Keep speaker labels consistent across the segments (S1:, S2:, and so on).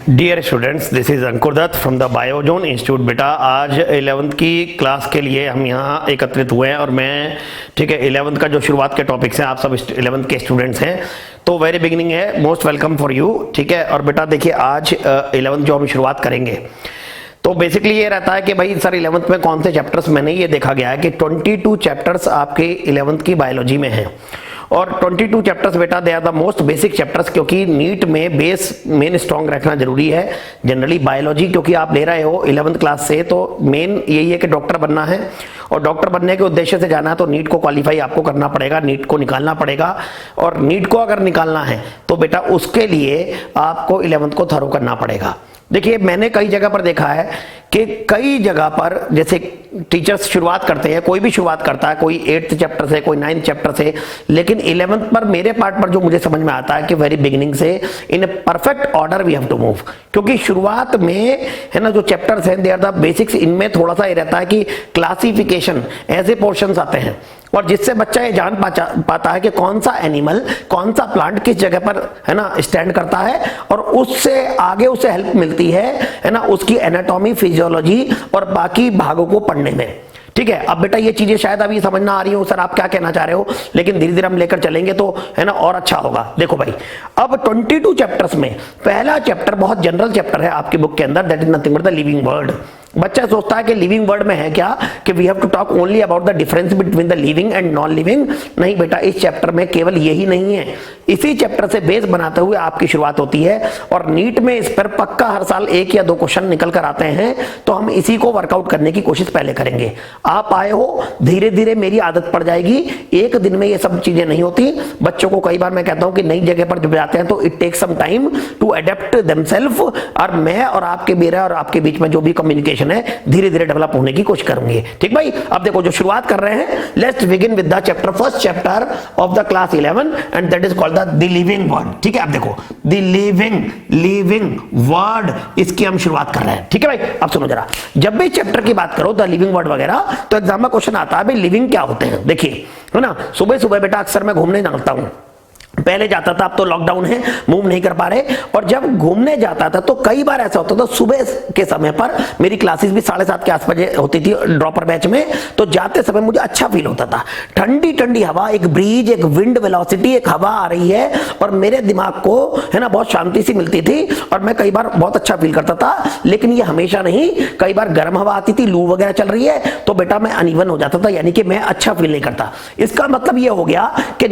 S1: Dear students, this is Ankur Dutt from the Biozone institute. बेटा आज 11th की क्लास के लिए हम यहाँ एकत्रित हुए हैं और मैं ठीक है 11th का जो शुरुआत के टॉपिक्स हैं, आप सब 11th के स्टूडेंट्स हैं तो वेरी बिगिनिंग है, मोस्ट वेलकम फॉर यू। ठीक है, और बेटा देखिए आज 11th जो हम शुरुआत करेंगे तो बेसिकली ये रहता है कि भाई सर 11th में कौन से चैप्टर्स, मैंने ये देखा गया है कि 22 चैप्टर्स आपके 11th की बायोलॉजी में हैं और 22 चैप्टर्स बेटा they are the most basic chapters, क्योंकि नीट में बेस मेन स्ट्रॉन्ग रखना जरूरी है। जनरली बायोलॉजी क्योंकि आप ले रहे हो 11th क्लास से तो मेन यही है कि डॉक्टर बनना है और डॉक्टर बनने के उद्देश्य से जाना है तो नीट को क्वालिफाई आपको करना पड़ेगा, नीट को निकालना पड़ेगा। और नीट को अगर निकालना है तो बेटा उसके लिए आपको 11th को थरो करना पड़ेगा। देखिए मैंने कई जगह पर देखा है कि कई जगह पर जैसे टीचर्स शुरुआत करते हैं, कोई भी शुरुआत करता है, कोई 8th चैप्टर से, कोई 9th चैप्टर से, लेकिन 11th पर मेरे पार्ट पर जो मुझे समझ में आता है कि वेरी बिगिनिंग से in perfect order we have to move, क्योंकि शुरुआत में है ना जो चैप्टर्स हैं दे आर द बेसिक्स, इनमें थोड़ा सा ये रहता है कि क्लासिफिकेशन ऐसे पोर्शंस आते हैं और जिससे बच्चा ये जान पाता है कि कौन सा एनिमल, कौन सा प्लांट किस जगह पर है ना स्टैंड करता है और उससे आगे उसे हेल्प मिलती है ना उसकी एनाटॉमी, फिजियोलॉजी और बाकी भागों को पढ़ने में। ठीक है, अब बेटा ये चीजें शायद अभी समझ ना आ रही हो सर आप क्या कहना चाह रहे हो, लेकिन धीरे धीरे हम लेकर चलेंगे तो है ना और अच्छा होगा। देखो भाई अब 22 चैप्टर्स में पहला चैप्टर बहुत जनरल चैप्टर है आपकी बुक के अंदर, that is nothing but the living word. बच्चा सोचता है कि लिविंग वर्ड में है क्या कि we have to talk only about the difference between the living and non living. नहीं बेटा, इस चैप्टर में केवल यही नहीं है, इसी चैप्टर से बेस बनाते हुए आपकी शुरुआत होती है और नीट में इस पर पक्का हर साल 1 या 2 क्वेश्चन निकल कर आते हैं, तो हम इसी को वर्कआउट करने की कोशिश पहले करेंगे। आप आए हो, धीरे धीरे मेरी आदत पड़ जाएगी, एक दिन में ये सब चीजें नहीं होती। बच्चों को कई बार मैं कहता हूं कि नई जगह पर जब जाते हैं तो it takes some time to adapt themself, और मैं और आपके, मेरा और आपके बीच में जो भी कम्युनिकेशन है धीरे धीरे डेवलप होने की कोशिश करूंगी। ठीक भाई, अब देखो जो शुरुआत कर रहे हैं, let's begin with the chapter, first chapter of the class 11 and that is called the living word. ठीक है, अब देखो द लिविंग वर्ड, इसकी हम शुरुआत कर रहे हैं। ठीक है भाई, अब सुनो जरा, जब भी चैप्टर की बात करो द लिविंग वर्ड वगैरह तो एग्जाम में क्वेश्चन आता है भाई लिविंग क्या होते हैं। देखिए है ना, सुबह सुबह बेटा अक्सर मैं घूमने जाता हूं, पहले जाता था, अब तो लॉकडाउन है मूव नहीं कर पा रहे, और जब घूमने जाता था तो कई बार ऐसा होता था सुबह के समय पर, मेरी क्लासेस भी 7:30 के आसपास होती थी ड्रॉपर बैच में, तो जाते समय मुझे अच्छा फील होता था, ठंडी ठंडी हवा, एक ब्रीज, एक विंड वेलोसिटी, एक हवा आ रही है और मेरे दिमाग को है ना बहुत शांति सी मिलती थी और मैं कई बार बहुत अच्छा फील करता था। लेकिन ये हमेशा नहीं, कई बार गर्म हवा आती थी, लू वगैरह चल रही है तो बेटा मैं अनइवन हो जाता था, यानी कि मैं अच्छा फील नहीं करता। इसका मतलब ये हो गया कि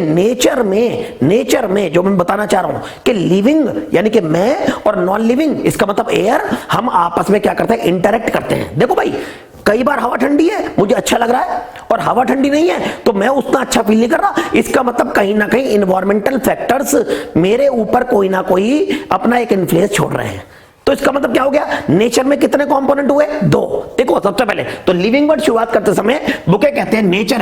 S1: नेचर में जो मैं बताना चाह रहा हूं कि लिविंग यानी कि मैं और नॉन लिविंग, इसका मतलब एयर, हम आपस में क्या करते हैं, इंटरेक्ट करते हैं। देखो भाई कई बार हवा ठंडी है, मुझे अच्छा लग रहा है, और हवा ठंडी नहीं है तो मैं उतना अच्छा फील नहीं कर रहा। इसका मतलब कहीं ना कहीं इन्वायरमेंटल फैक्टर्स मेरे ऊपर कोई ना कोई अपना एक इन्फ्लुएंस छोड़ रहे हैं। तो इसका मतलब क्या हो गया, नेचर में कितने कंपोनेंट हुए, 2। देखो सबसे पहले तो लिविंग वर्ड शुरुआत करते समय बुके कहते हैं नेचर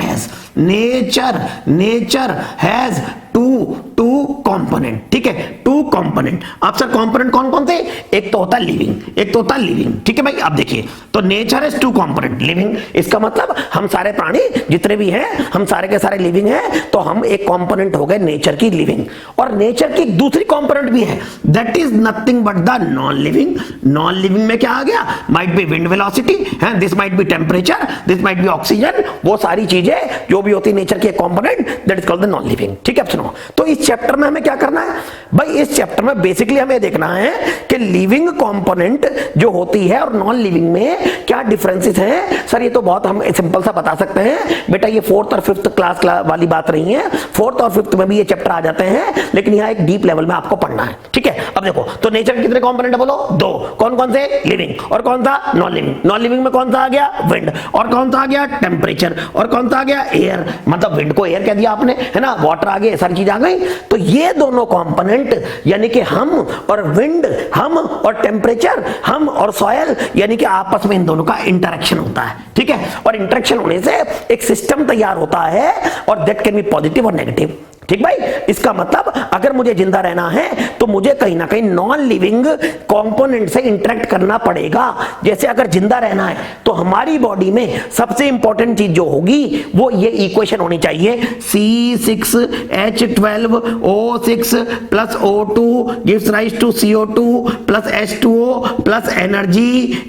S1: हैज टू कंपोनेंट। ठीक है, 2 कंपोनेंट। अब सर कंपोनेंट कौन कौन थे, एक तो होता है लिविंग, ठीक है भाई। अब देखिए तो नेचर हैज 2 कंपोनेंट लिविंग, इसका मतलब हम सारे प्राणी जितने भी हैं हम सारे के सारे लिविंग हैं, तो हम एक कंपोनेंट हो गए नेचर की, लिविंग। और नेचर की दूसरी कंपोनेंट भी है, that is nothing but the non living में क्या आ गया, might be wind velocity, this might be temperature, this might be oxygen, वो सारी चीजें जो भी होती है नेचर के component, that is called the non living. ठीक है, सुनो तो इस चैप्टर में हमें क्या करना है भाई, इस चैप्टर में बेसिकली हमें देखना है कि लिविंग कंपोनेंट जो होती है और नॉन लिविंग में क्या डिफरेंसेस हैं। सर ये तो बहुत हम सिंपल सा बता सकते हैं बेटा, ये 4th और 5th क्लास वाली बात नहीं है, 4th और 5th में भी ये चैप्टर आ जाते हैं, लेकिन यहाँ एक डीप लेवल में आपको पढ़ना है। ठीक है, अब देखो तो नेचर के कितने कंपोनेंट है बोलो, 2। कौन कौन से, लिविंग, और कौन सा, नॉन लिविंग में कौन सा आ गया, विंड, और कौन सा आ गया, टेम्परेचर, और कौन सा आ गया, एयर। मतलब विंड को एयर कह दिया आपने, है ना, वाटर आ गया, सारी चीज आ गई। तो ये दोनों कंपोनेंट यानी कि हम और विंड, हम और टेम्परेचर, हम और सॉयल, यानी कि आपस में इन दोनों का इंटरेक्शन होता है। ठीक है, और इंटरेक्शन होने से एक सिस्टम तैयार होता है और दैट कैन बी पॉजिटिव और नेगेटिव। ठीक भाई, इसका मतलब अगर मुझे जिंदा रहना है तो मुझे कहीं ना कहीं नॉन लिविंग कंपोनेंट से इंटरेक्ट करना पड़ेगा। जैसे अगर जिंदा रहना है तो हमारी बॉडी में सबसे इंपॉर्टेंट चीज जो होगी वो ये इक्वेशन होनी चाहिए, C6H12O6 plus O2 gives rise to CO2 plus H2O plus energy.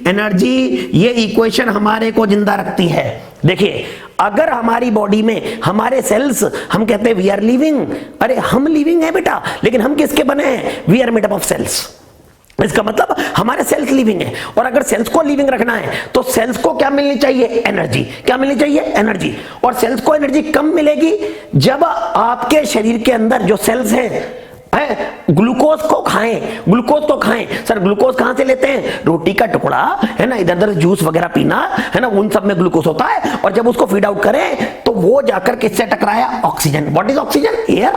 S1: ये इक्वेशन हमारे को जिंदा रखती है। देखिए, अगर हमारी बॉडी में हमारे सेल्स, हम कहते हैं वी आर लिविंग, अरे हम लिविंग है बेटा, लेकिन हम किसके बने हैं? We are made up of cells. इसका मतलब हमारे सेल्स लिविंग है, और अगर सेल्स को लिविंग रखना है तो सेल्स को क्या मिलनी चाहिए? एनर्जी। क्या मिलनी चाहिए? एनर्जी। और सेल्स को एनर्जी कब मिलेगी? जब आपके शरीर के अंदर जो सेल्स हैं ग्लूकोज को खाएं। सर ग्लूकोज कहां से लेते हैं? रोटी का टुकड़ा है ना, इधर उधर जूस वगैरह पीना है ना, उन सब में ग्लूकोज होता है। और जब उसको फीड आउट करें तो वो जाकर किससे टकराया? Oxygen. What is oxygen? Air.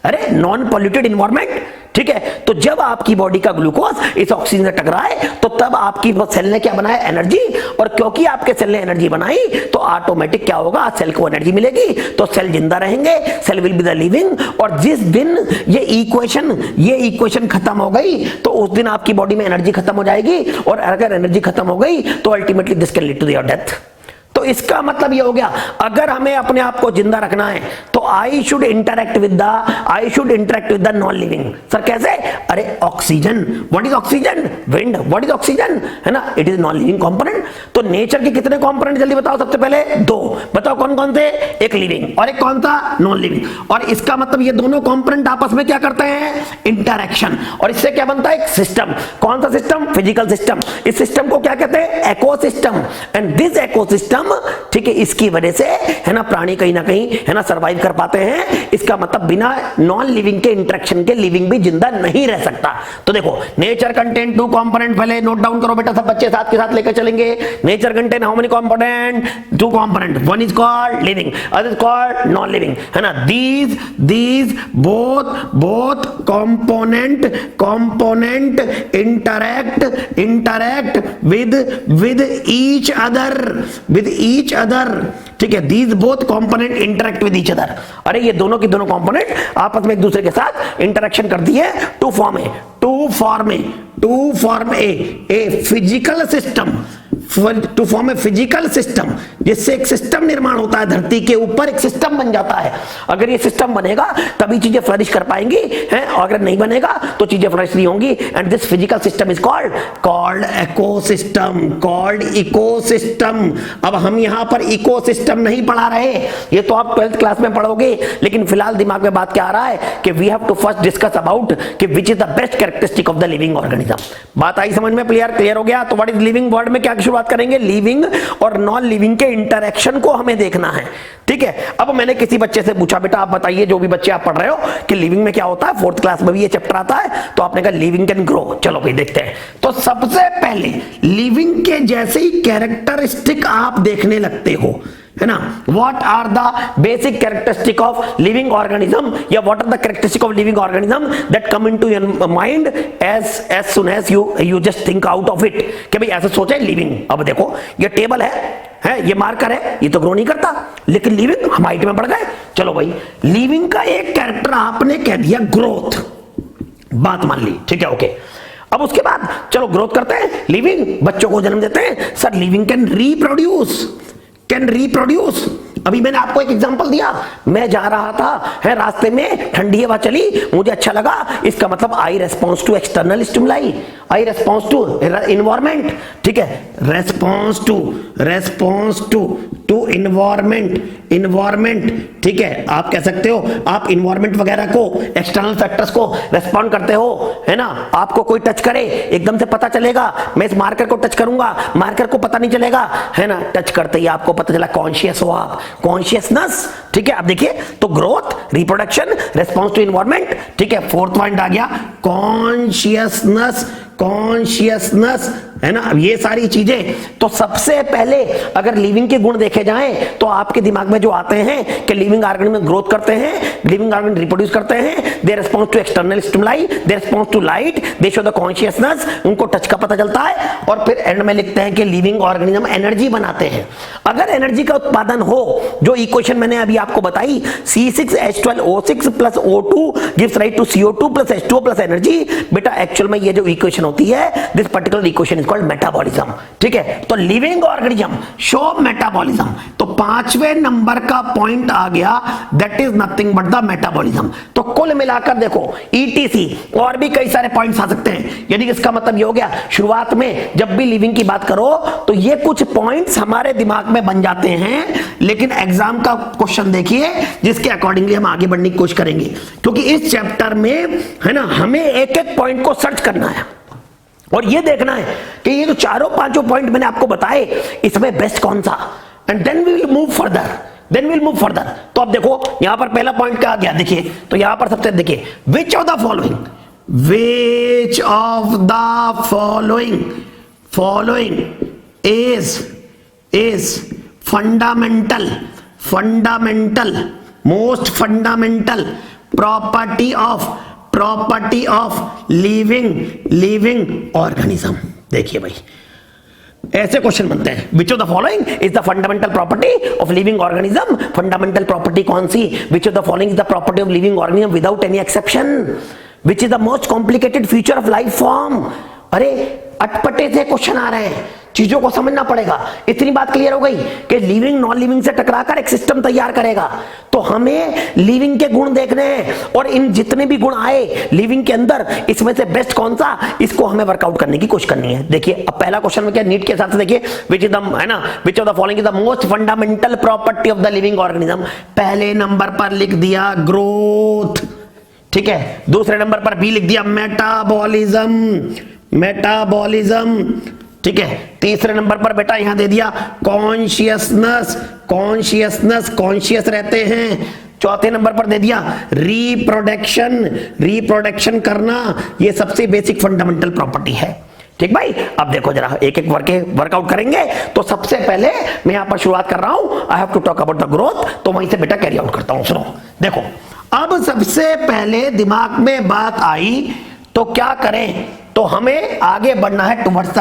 S1: अरे नॉन पॉल्यूटेड इन्वायरमेंट, ठीक है। तो जब आपकी बॉडी का ग्लूकोज इस ऑक्सीजन से टकराए तो तब आपकी सेल ने क्या बनाया? एनर्जी। और क्योंकि आपके सेल ने एनर्जी बनाई तो ऑटोमेटिक क्या होगा? सेल को एनर्जी मिलेगी, तो सेल जिंदा रहेंगे, cell will be the living. और जिस दिन ये इक्वेशन खत्म हो गई तो उस दिन आपकी बॉडी में एनर्जी खत्म हो जाएगी, और अगर एनर्जी खत्म हो गई तो ultimately this can lead to your death. तो इसका मतलब ये हो गया, अगर हमें अपने आप को जिंदा रखना है तो I should interact with the non living. Sir कैसे? अरे oxygen. What is oxygen? Wind. What is oxygen? है ना, it is non living component. तो नेचर के कितने कंपोनेंट जल्दी बताओ? सबसे पहले 2 बताओ, कौन कौन थे? एक लिविंग और एक कौन था? Non living. और इसका मतलब ये दोनों कंपोनेंट आपस में क्या करते हैं? इंटरैक्शन। और इससे क्या बनता है? एक सिस्टम। कौन सा सिस्टम? Physical system. इस सिस्टम को क्या कहते हैं? इकोसिस्टम। एंड दिस इकोसिस्टम, ठीक है, इसकी वजह से है ना प्राणी कहीं ना कहीं है ना सर्वाइव कर पाते हैं। इसका मतलब बिना नॉन लिविंग के इंटरेक्शन के लिविंग भी जिंदा नहीं रह सकता। तो देखो, नेचर कंटेन 2 कंपोनेंट, पहले नोट डाउन करो बेटा, सब बच्चे साथ के साथ लेकर चलेंगे। Nature contain how many component? 2 component. One is called living, other is called non living, है ना। These both component interact with each other, ठीक है। These both component interact with each other. अरे ये दोनों की दोनों कंपोनेंट आपस में एक दूसरे के साथ इंटरेक्शन करती है to form a physical system, जिससे एक सिस्टम निर्माण होता है। धरती के ऊपर एक सिस्टम बन जाता है। अगर ये सिस्टम बनेगा तभी चीजें फ्लरिश कर पाएंगी, हैं, और अगर नहीं बनेगा तो चीजें फ्लरिश नहीं होंगी। And this physical system is called ecosystem. अब हम यहां पर इकोसिस्टम नहीं पढ़ा रहे, ये तो आप 12th क्लास में पढ़ोगे, लेकिन फिलहाल दिमाग में बात क्या आ रहा है कि we have to first discuss about कि which is the best characteristic of the living organism. बात आई समझ में? क्लियर हो गया? तो व्हाट इज लिविंग वर्ड में क्या शुरुआत करेंगे? लिविंग और नॉन लिविंग के इंटरैक्शन को हमें देखना है, ठीक है। अब मैंने किसी बच्चे से पूछा, बेटा आप बताइए, जो भी बच्चे आप पढ़ रहे हो, कि लिविंग में क्या होता है? 4th क्लास में भी ये चैप्टर आता है। तो आपने कहा लिविंग कैन ग्रो। चलो भाई देखते हैं। तो सबसे पहले लिविंग के जैसे ही कैरेक्टरिस्टिक आप देखने लगते हो, है ना। What are the basic characteristic of living organism, या what are the characteristic of living organism that come into your mind as soon as you just think out of it, कि भाई ऐसे सोचे लिविंग। अब देखो, ये टेबल है, ये मार्कर है, ये तो ग्रो नहीं करता, लेकिन लिविंग हम हाइट में बढ़ गए। चलो भाई, लिविंग का एक कैरेक्टर आपने कह दिया ग्रोथ, बात मान ली, ठीक है, ओके। अब उसके बाद चलो ग्रोथ करते हैं, लिविंग बच्चों को जन्म देते हैं। Sir living can reproduce. अभी मैंने आपको एक एग्जांपल दिया, मैं जा रहा था, है, रास्ते में ठंडी हवा चली, मुझे अच्छा लगा, इसका मतलब I response to external stimuli, I response to environment, ठीक है, रेस्पॉन्स टू इन्वायरमेंट, ठीक है। आप कह सकते हो आप इन्वायरमेंट वगैरह को, एक्सटर्नल फैक्टर्स को रेस्पॉन्ड करते हो, है ना। आपको कोई टच करे, एकदम से पता चलेगा। मैं इस मार्कर को टच करूंगा, मार्कर को पता नहीं चलेगा, है ना। टच करते ही आपको पता चला, कॉन्शियस हो आप, कॉन्शियसनेस, ठीक है। अब देखिए, तो growth, reproduction, response to environment, ठीक है। 4th पॉइंट आ गया कॉन्शियसनेस, है ना, ये सारी चीजें। तो सबसे पहले अगर लिविंग के गुण देखे जाएं तो आपके दिमाग में जो आते हैं कि लिविंग ऑर्गेनिज्म ग्रोथ करते हैं, लिविंग ऑर्गेनिज्म रिप्रोड्यूस करते हैं, they respond to external stimuli, they respond to light, they show the consciousness, उनको टच का पता चलता है, और फिर एंड में लिखते हैं कि लिविंग ऑर्गेनिज्म एनर्जी बनाते हैं। अगर एनर्जी का उत्पादन हो, जो इक्वेशन मैंने अभी आपको बताई, C6H12O6 plus O2 gives right to CO2 plus H2O plus energy, बेटा एक्चुअल में ये जो इक्वेशन होती है, this particular equation is called metabolism. ठीक है, तो लिविंग ऑर्गेनिज्म शो मेटाबॉलिज्म। तो पांचवें नंबर का पॉइंट आ गया, that is nothing but the metabolism. तो कुल मिलाकर देखो ETC और भी कई सारे पॉइंट्स आ सकते हैं, यानी इसका मतलब ये हो गया, शुरुआत में जब भी लिविंग की बात करो तो ये कुछ पॉइंट्स हमारे दिमाग में बन जाते हैं, लेकिन एग्जाम का क्वेश्चन देखिए जिसके अकॉर्डिंगली हम आगे बढ़ने की कोशिश करेंगे, क्योंकि इस चैप्टर में है ना हमें एक एक पॉइंट को सर्च करना है और ये देखना है कि ये जो चारों पांचों पॉइंट मैंने आपको बताए इसमें बेस्ट कौन सा, and then we will move further. तो अब देखो यहां पर पहला पॉइंट क्या आ गया, देखिए तो यहां पर सबसे देखिए, which of the following is most fundamental property of living organism. देखिए भाई ऐसे क्वेश्चन बनते हैं, which of the following is the fundamental property of living organism. Fundamental property कौन सी, which of the following is the property of living organism without any exception, which is the most complicated feature of life form. अरे अटपटे से question आ रहे हैं, चीजों को समझना पड़ेगा। इतनी बात क्लियर हो गई कि लिविंग नॉन लिविंग से टकराकर एक सिस्टम तैयार करेगा, तो हमें लिविंग के गुण देखने हैं और इन जितने भी गुण आए लिविंग के अंदर, इसमें से बेस्ट कौन सा, इसको हमें वर्कआउट करने की कोशिश करनी है। देखिए अब पहला क्वेश्चन में क्या, नीट के हिसाब से देखिए, विच इज द है ना, विच of the following is the most fundamental property of the living organism. पहले नंबर पर लिख दिया ग्रोथ, ठीक है, दूसरे नंबर पर भी लिख दिया मेटाबॉलिज्म, ठीक है, तीसरे नंबर पर बेटा यहां दे दिया कॉन्शियसनेस, कॉन्शियस रहते हैं। चौथे नंबर पर दे दिया रिप्रोडक्शन करना, ये सबसे बेसिक फंडामेंटल प्रॉपर्टी है। ठीक भाई, अब देखो जरा एक एक वर्कआउट करेंगे। तो सबसे पहले मैं यहां पर शुरुआत कर रहा हूं, I have to talk about the growth, तो वहीं से बेटा कैरी आउट करता हूं। सुनो देखो, अब सबसे पहले दिमाग में बात आई तो क्या करें, तो हमें आगे बढ़ना है टुवर्ड्स द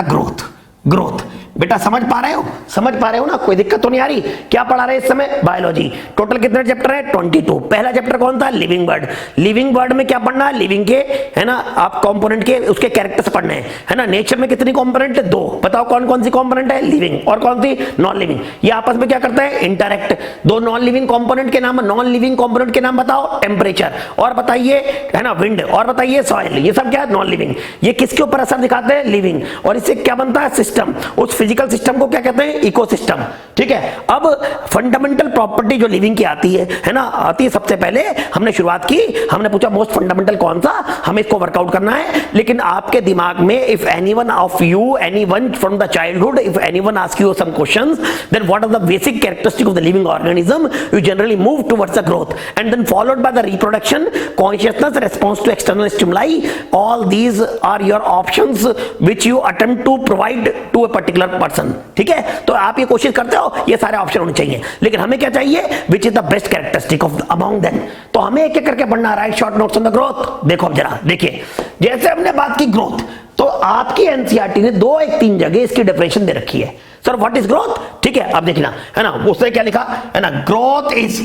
S1: ग्रोथ। बेटा समझ पा रहे हो ना, कोई दिक्कत तो नहीं आ रही। क्या पढ़ा रहे इस समय, बायोलॉजी। टोटल कितने चैप्टर है, 22। पहला चैप्टर कौन था, लिविंग वर्ड में क्या पढ़ना है, लिविंग के है ना आप कंपोनेंट के उसके कैरेक्टर्स पढ़ने हैं, है ना। नेचर में कितनी कंपोनेंट है, 2। बताओ कौन कौन सी कंपोनेंट है, लिविंग और कौन सी नॉन लिविंग। ये आपस में क्या करते हैं, इंटरैक्ट। दो नॉन लिविंग कंपोनेंट के नाम बताओ, टेम्परेचर और बताइए, है ना, विंड और बताइए सॉइल। ये सब क्या है, नॉन लिविंग। ये किसके ऊपर असर दिखाते हैं, लिविंग। और इससे क्या बनता है, सिस्टम। उस फिजिकल सिस्टम को क्या कहते हैं, इकोसिस्टम। ठीक है, अब फंडामेंटल प्रॉपर्टी जो लिविंग की आती है ना, सबसे पहले हमने शुरुआत की, हमने पूछा मोस्ट फंडामेंटल कौन सा, हमें इसको वर्कआउट करना है। लेकिन आपके दिमाग में if anyone of you, anyone from the childhood, if anyone ask you some questions, then what are the basic characteristic of the living organism, you generally move towards the growth and then followed by the reproduction, consciousness, response to external stimuli. All these are your options which you attempt to provide to a particular person. ठीक है, तो आप ये कोशिश करते हो, ये सारे ऑप्शन होने चाहिए, लेकिन हमें क्या चाहिए, विच is the best characteristic of among them. तो हमें एक एक करके पढ़ना, right short notes on the growth. देखो अब जरा देखिए, जैसे हमने बात की ग्रोथ, तो आपकी एनसीईआरटी ने 2 एक 3 जगह इसकी डेफिनेशन दे रखी है। सर व्हाट इज ग्रोथ, ठीक है आप देखना, है ना, उसने क्या लिखा है ना, ग्रोथ इज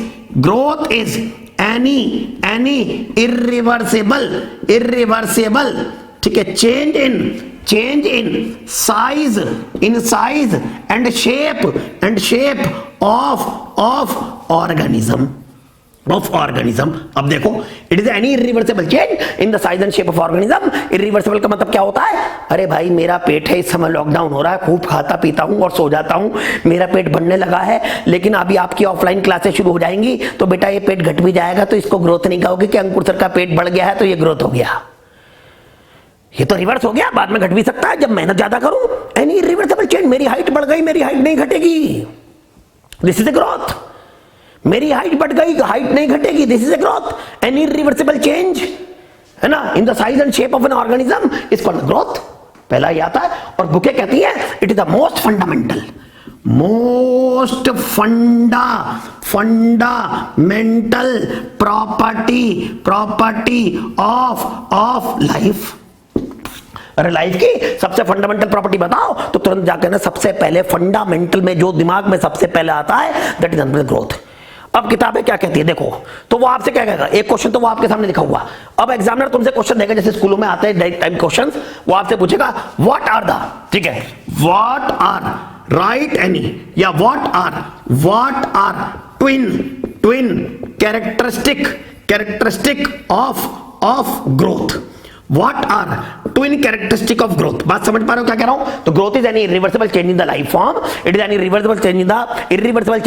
S1: एनी इर्रिवर्सिबल, ठीक है, change in size and shape of organism. अब देखो, it is any irreversible change in the size and shape of organism. Irreversible का मतलब क्या होता है, अरे भाई मेरा पेट है, इस समय लॉकडाउन हो रहा है, खूब खाता पीता हूं और सो जाता हूं, मेरा पेट बढ़ने लगा है, लेकिन अभी आपकी ऑफलाइन क्लासेस शुरू हो जाएंगी तो बेटा ये पेट घट भी जाएगा, तो इसको ग्रोथ नहीं कहोगे कि अंकुर सर का पेट बढ़ गया है तो ये ग्रोथ हो गया। ये तो रिवर्स हो गया, बाद में घट भी सकता है जब मेहनत ज्यादा करूं। एनी इरिवर्सिबल चेंज, मेरी हाइट बढ़ गई, मेरी हाइट नहीं घटेगी, दिस इज अ ग्रोथ। मेरी हाइट बढ़ गई, हाइट नहीं घटेगी, this is a growth. Any irreversible change, है ना, in the size and shape of an organism is called growth. पहला ये आता है। और बुके कहती है it is the most fundamental property of life. अरे लाइफ की सबसे फंडामेंटल प्रॉपर्टी बताओ, तो तुरंत जाकर ना सबसे पहले फंडामेंटल में जो दिमाग में सबसे पहले आता है दैट इज ग्रोथ। अब किताबें क्या कहती है देखो, तो वो आपसे क्या कहेगा, एक क्वेश्चन तो वो आपके सामने लिखा हुआ। अब एग्जामिनर तुमसे क्वेश्चन देगा, जैसे स्कूलों में आते हैं डायरेक्ट टाइम क्वेश्चंस, वो आपसे पूछेगा व्हाट आर द, ठीक है, व्हाट आर, राइट एनी, या what are twin characteristic of growth. What are twin characteristic of growth? बात समझ पा रहे हो क्या कह रहा हूं? तो growth is any irreversible change in the life form. It is any irreversible change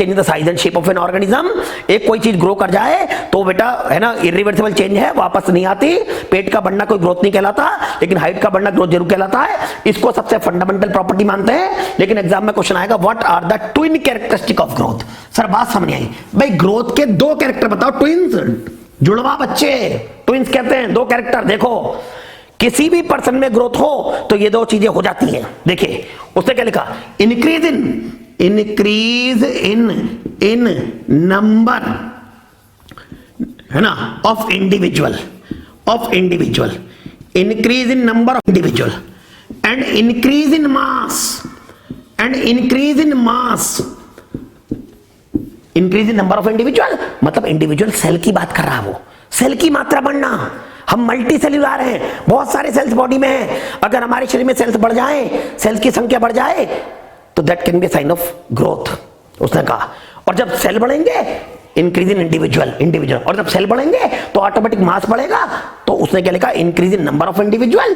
S1: in the size and shape of an organism. एक कोई चीज ग्रो कर जाए तो बेटा है ना irreversible change है, वापस नहीं आती। पेट का बढ़ना कोई ग्रोथ नहीं कहलाता, लेकिन हाइट का बढ़ना ग्रोथ जरूर कहलाता है। इसको सबसे फंडामेंटल प्रॉपर्टी मानते हैं। लेकिन एग्जाम में क्वेश्चन आएगा what are the twin characteristic of growth. Sir बात समझ आई भाई, ग्रोथ के दो कैरेक्टर बताओ, ट्विंस, जुड़वा बच्चे, ट्विंस कहते हैं, दो कैरेक्टर। देखो किसी भी पर्सन में ग्रोथ हो तो ये दो चीजें हो जाती हैं। देखिए उसने क्या लिखा, इंक्रीज इन नंबर, है ना, of individual, increase in number of individual and increase in mass, increase in number of individual, मतलब इंडिविजुअल सेल की बात कर रहा है वो, सेल की मात्रा बढ़ना। हम मल्टी सेल्यूलर हैं, बहुत सारे सेल्स बॉडी में हैं। अगर हमारे शरीर में सेल्स बढ़ जाएं, सेल्स की संख्या बढ़ जाए तो that can be sign of growth, उसने कहा। और जब सेल बढ़ेंगे इंक्रीज इन इंडिविजुअल, और जब सेल बढ़ेंगे तो ऑटोमेटिक मास बढ़ेगा। तो उसने क्या लिखा, increase in number of individual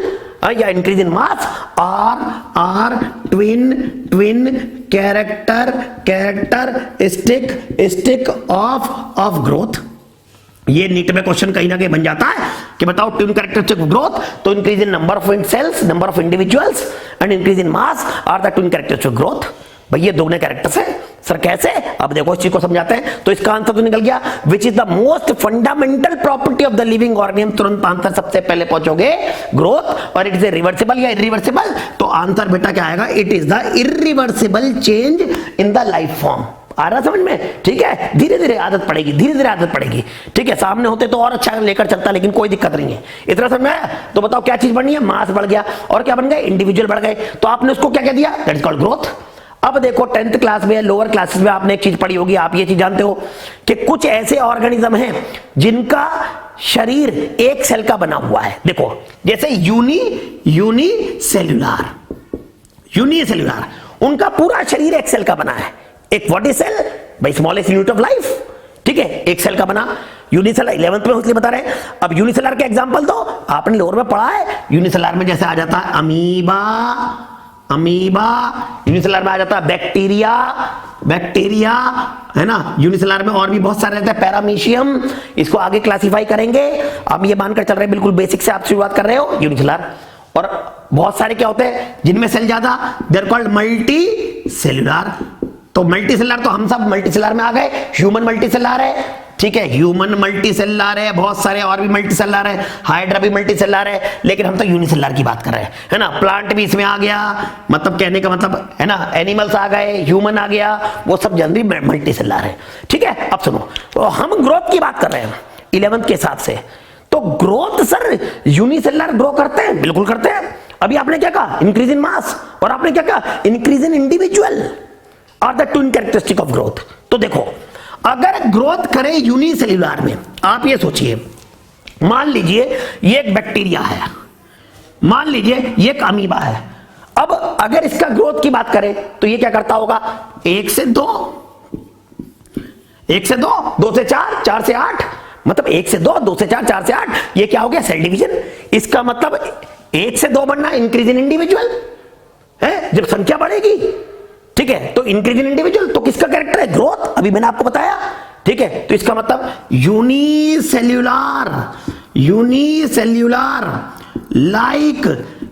S1: या increase in mass are twin characteristic of growth. ये नीट में क्वेश्चन कहीं ना कहीं बन जाता है कि बताओ ट्विन कैरेक्टरिस्टिक ऑफ ग्रोथ, तो increase in number of cells, number of individuals and increase in mass are the twin characteristic of growth. भाई ये दोनों कैरेक्टर्स हैं। सर कैसे? अब देखो इस चीज को समझाते हैं। तो इसका आंसर तो निकल गया, which is the most fundamental property of the living organism. तुरंत आंसर सबसे पहले पहुंचोगे ग्रोथ। और इट इज ए रिवर्सिबल या इरिवर्सिबल, तो आंसर बेटा क्या आएगा, it is the irreversible change in the life form. आ रहा समझ में? ठीक है, धीरे धीरे आदत पड़ेगी, ठीक है। सामने होते तो और अच्छा लेकर चलता, लेकिन कोई दिक्कत नहीं है। इतना समझ में आया? तो बताओ क्या चीज बढ़नी है, मास बढ़ गया, और क्या बन गए, इंडिविजुअल बढ़ गए। तो आपने उसको क्या कह दिया, दैट इज कॉल्ड ग्रोथ। अब देखो 10th क्लास में, लोअर क्लासेस में आपने एक चीज पढ़ी होगी, आप ये चीज जानते हो कि कुछ ऐसे ऑर्गेनिज्म हैं जिनका शरीर एक सेल का बना हुआ है। देखो जैसे यूनिसेल्युलर, उनका पूरा शरीर एक सेल का बना है। एक व्हाट इज सेल, भाई स्मॉलेस्ट यूनिट ऑफ लाइफ, ठीक है, एक सेल का बना। यूनिसेलर 11th में इसलिए बता रहे हैं। अब यूनिसेलर के एग्जांपल दो, आपने लोअर में पढ़ा है। यूनिसेलर में जैसे आ जाता है अमीबा, यूनिसेलर में आ जाता है बैक्टीरिया, है ना। यूनिसेलर में और भी बहुत सारे रहते हैं, पैरामीशियम, इसको आगे क्लासिफाई करेंगे। आप ये मानकर चल रहे हैं, बिल्कुल बेसिक से आप शुरुआत कर रहे हो, यूनिसेलर। और बहुत सारे क्या होते हैं जिनमें सेल ज्यादा, they are called multicellular. तो मल्टी सेल्युलर, तो हम सब मल्टी सेल्युलर में आ गए। ह्यूमन मल्टी सेल्युलर है, ठीक है, ह्यूमन मल्टी सेल्युलर है, बहुत सारे और भी मल्टी सेल्युलर है, हाइड्रा भी मल्टी सेल्युलर है, लेकिन हम तो यूनिसेल्युलर की बात कर रहे हैं, है ना। प्लांट भी इसमें आ गया, मतलब कहने का मतलब है ना, एनिमल्स आ गए, ह्यूमन आ गया, वो सब जनरली मल्टी सेल्युलर है, ठीक है। अब सुनो, तो हम ग्रोथ की बात कर रहे हैं 11th के हिसाब से। तो ग्रोथ सर यूनिसेल्युलर ग्रो करते हैं, बिल्कुल करते हैं। अभी आपने क्या कहा, इंक्रीज इन मास, और आपने क्या कहा, increase in individual are the twin characteristic of growth. तो देखो अगर ग्रोथ करे यूनिसेल्युलर में, आप ये सोचिए, मान लीजिए ये एक बैक्टीरिया है, मान लीजिए ये एक अमीबा है। अब अगर इसका ग्रोथ की बात करें तो ये क्या करता होगा, 1 से 2, 2 से 4, 4 से 8, मतलब 1 से 2, 2 से 4, 4 से 8, ये क्या हो गया, सेल डिवीजन। इसका मतलब 1 से 2 बनना इंक्रीज इन इंडिविजुअल है, जब संख्या बढ़ेगी, ठीक है। तो इंक्रीज इन इंडिविजुअल, तो किसका कैरेक्टर है, ग्रोथ, अभी मैंने आपको बताया, ठीक है। तो इसका मतलब unicellular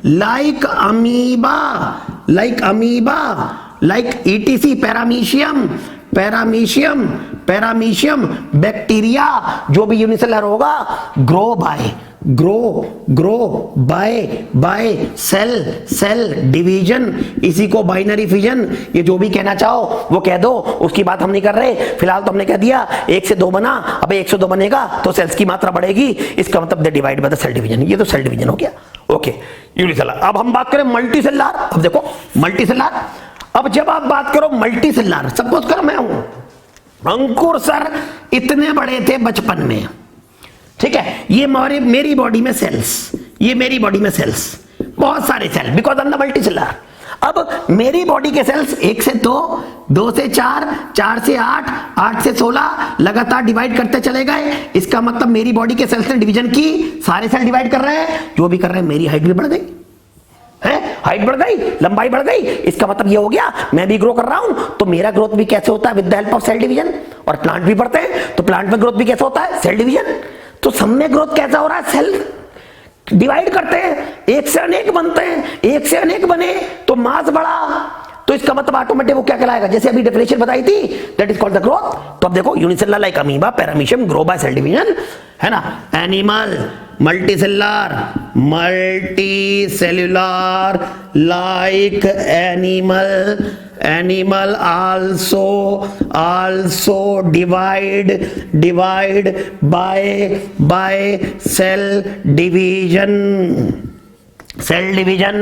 S1: like amoeba, like etc, paramecium, bacteria, जो भी यूनिसेल्युलर होगा, grow by grow by cell division, इसी को बाइनरी फिजन, ये जो भी कहना चाहो वो कह दो, उसकी बात हम नहीं कर रहे। फिलहाल तो हमने कह दिया 1 से 2 बना, अब 1 से 2 बनेगा तो सेल्स की मात्रा बढ़ेगी, इसका मतलब they divide by the cell division. ये तो सेल डिवीजन हो गया। Okay, unicellular. अब हम बात करें मल्टीसेलुलर। अब देखो मल्टीसेलुलर, अब जब आप बात करो मल्टीसेलुलर, सपोज करो मैं हूं अंकुर सर, इतने बड़े थे बचपन में, ठीक है, ये मेरी बॉडी में सेल्स, ये मेरी बॉडी में सेल्स, बहुत सारे cell, because I am the multicellular. अब मेरी बॉडी के सेल्स 1 से 2, 2 से 4, 4 से 8, 8 से 16 लगातार डिवाइड करते चले गए। इसका मतलब मेरी बॉडी के सेल्स ने डिवीजन की, सारे सेल डिवाइड कर रहे हैं, जो भी कर रहे हैं, मेरी हाइट भी बढ़ गई है, हाइट बढ़ गई, लंबाई बढ़ गई। इसका मतलब ये हो गया मैं भी ग्रो कर रहा हूं, तो मेरा ग्रोथ भी कैसे होता है? With the help of cell division. और प्लांट भी बढ़ते हैं, तो प्लांट में ग्रोथ भी कैसे होता है? Cell division. तो सब में ग्रोथ कैसा हो रहा है? सेल डिवाइड करते हैं, एक से अनेक बनते हैं, एक से अनेक बने तो मास बढ़ा, तो इसका मतलब ऑटोमेटिक वो क्या कहलाएगा? जैसे अभी डेफिनेशन बताई थी, that is called the growth. तो अब देखो unicellular like amoeba, paramecium, grow by cell division, है ना। Animal multicellular, multicellular like animal also divide by cell division.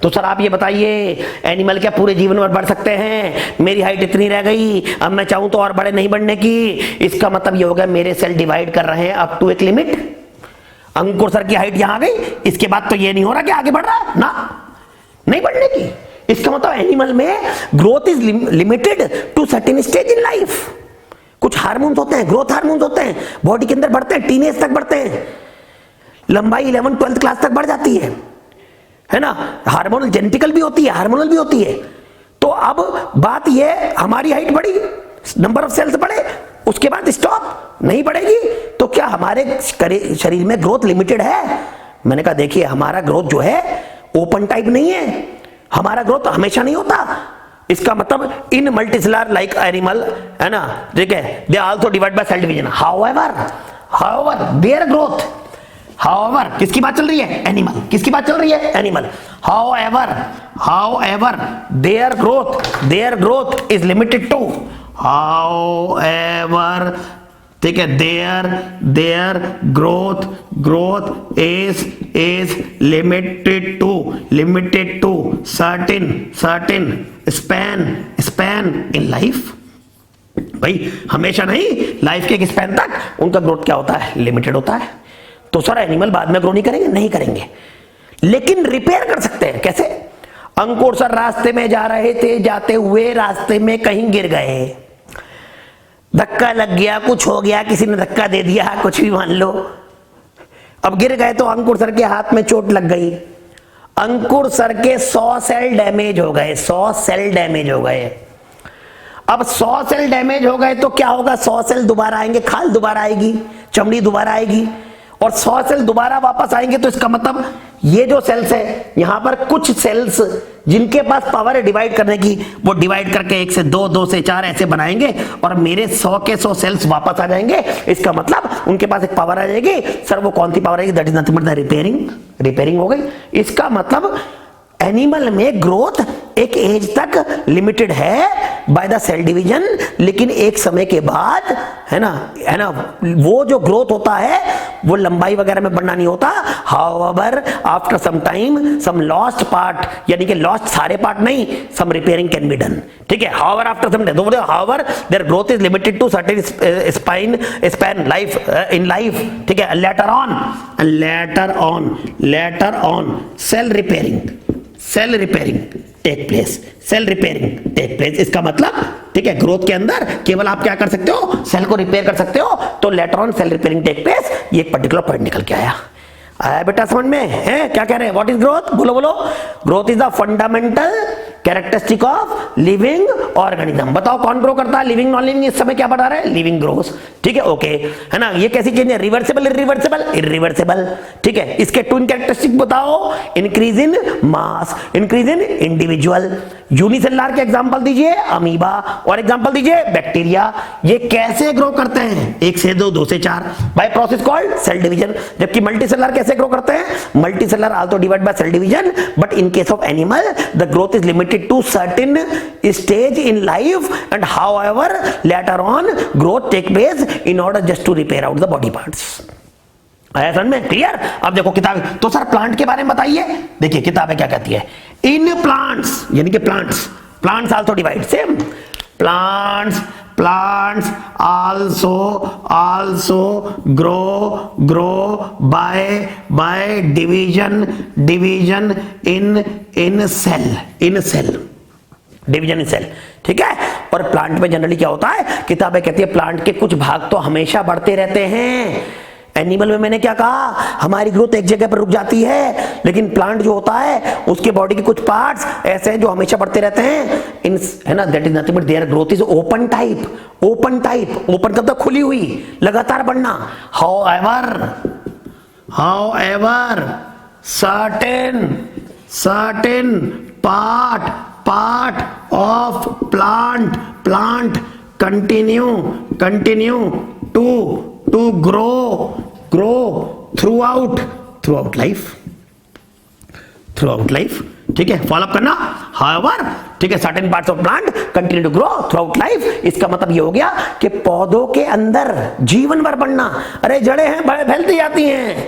S1: तो सर आप ये बताइए, एनिमल क्या पूरे जीवन में बढ़ सकते हैं? मेरी हाइट इतनी रह गई, अब मैं चाहूं तो और बड़े नहीं बढ़ने की। इसका मतलब ये हो गया मेरे सेल डिवाइड कर रहे हैं अप टू एक लिमिट। अंकुर सर की हाइट यहां गई, इसके बाद तो ये नहीं हो रहा कि आगे बढ़ रहा है ना, नहीं बढ़ने की। इसका मतलब एनिमल में growth is limited to certain stage in life. कुछ हार्मोन्स होते हैं, ग्रोथ हार्मोन्स होते हैं, बॉडी के अंदर बढ़ते हैं, टीनेज तक बढ़ते हैं, लंबाई 11th 12th क्लास तक बढ़ जाती है ना। हार्मोनल जेनेटिकल भी होती है, हार्मोनल भी होती है। तो अब बात यह, हमारी हाइट बढ़ी, नंबर ऑफ सेल्स बढ़े, उसके बाद स्टॉप नहीं बढ़ेगी, तो क्या हमारे शरीर में ग्रोथ लिमिटेड है? मैंने कहा देखिए, हमारा ग्रोथ जो है ओपन टाइप नहीं है, हमारा ग्रोथ हमेशा नहीं होता। इसका मतलब इन मल्टीसेलुलर लाइक एनिमल, है ना, ठीक है, they also divide by cell division. However their growth, however किसकी बात चल रही है? एनिमल। किसकी बात चल रही है? Animal. However their growth is limited to, however, ठीक है, their growth is limited to certain span in life. भाई हमेशा नहीं, लाइफ के एक स्पैन तक उनका ग्रोथ क्या होता है? लिमिटेड होता है। तो सर एनिमल बाद में ग्रो नहीं करेंगे? नहीं करेंगे, लेकिन रिपेयर कर सकते हैं। कैसे? अंकुर सर रास्ते में जा रहे थे, जाते हुए रास्ते में कहीं गिर गए, धक्का लग गया, कुछ हो गया, किसी ने धक्का दे दिया, कुछ भी मान लो, अब गिर गए तो अंकुर सर के हाथ में चोट लग गई, अंकुर सर के 100 सेल डैमेज हो गए, 100 सेल डैमेज हो गए। अब 100 सेल डैमेज हो गए तो क्या होगा? 100 सेल दोबारा आएंगे, खाल दोबारा आएगी, चमड़ी दोबारा आएगी, और 100 सेल दोबारा वापस आएंगे। तो इसका मतलब ये जो सेल्स है, यहां पर कुछ सेल्स जिनके पास पावर है डिवाइड करने की, वो डिवाइड करके 1 से 2, 2 से 4 ऐसे बनाएंगे, और मेरे 100 के 100 सेल्स वापस आ जाएंगे। इसका मतलब उनके पास एक पावर आ जाएगी। सर वो कौन सी पावर आएगी? That is nothing but the repairing हो गई। इसका मतलब एनिमल में ग्रोथ एक एज तक लिमिटेड है बाय द सेल डिवीजन, लेकिन एक समय के बाद, है ना, वो जो ग्रोथ होता है वो लंबाई वगैरह में बढ़ना नहीं होता। However after some time some lost part, यानी कि लॉस्ट सारे पार्ट नहीं, some repairing can be done, ठीक है। However after some time, however their growth is limited to certain span life in life, ठीक है। Later on cell repairing take place. इसका मतलब, ठीक है, ग्रोथ के अंदर केवल आप क्या कर सकते हो? सेल को रिपेयर कर सकते हो। तो later on cell repairing take place, ये एक पर्टिकुलर पॉइंट निकल के आया बेटा समझ में है? क्या कह रहे हैं? What is growth? बोलो। Growth is the fundamental characteristic of living organism. बताओ कौन ग्रो करता है, लिविंग नॉन लिविंग? इस समय क्या बता रहे हैं, लिविंग ग्रोस, ठीक है, ओके, है ना। ये कैसी चेंज है, रिवर्सिबल इरिवर्सिबल? इरिवर्सिबल, ठीक है। इसके ट्विन कैरेक्टरिस्टिक बताओ, increase in mass, increase in individual. Unicellular के एग्जांपल दीजिए, अमीबा, और एग्जांपल दीजिए बैक्टीरिया। ये कैसे ग्रो करते हैं, 1 से 2, 2 से 4, by process called cell division. जबकि मल्टीसेलुलर कैसे ग्रो करते हैं, multicellular also divide by cell division, but in case of animal the growth is limited to certain stage in life and however later on growth take place in order just to repair out the body parts. आया समझ में, clear? अब देखो किताब, तो sir plant के बारे में बताइए। देखिए किताबें क्या कहती है, इन प्लांट्स, यानी कि plants also divide, same plants also grow by division in cell, division in cell, ठीक है। और प्लांट में जनरली क्या होता है, किताबें कहती है प्लांट के कुछ भाग तो हमेशा बढ़ते रहते हैं। एनिमल में मैंने क्या कहा, हमारी ग्रोथ एक जगह पर रुक जाती है, लेकिन प्लांट जो होता है उसके बॉडी के कुछ पार्ट्स ऐसे हैं जो हमेशा बढ़ते रहते हैं, इन, है ना, that is nothing but there growth is open type. Open का मतलब खुली हुई, लगातार बढ़ना। However certain part of plant continue to grow throughout life, ठीक है, फॉलो अप करना। हाउएवर, ठीक है, certain parts of plant continue to grow throughout life. इसका मतलब ये हो गया कि पौधों के अंदर जीवन भर बढ़ना। अरे जड़ें हैं, फैलती जाती हैं,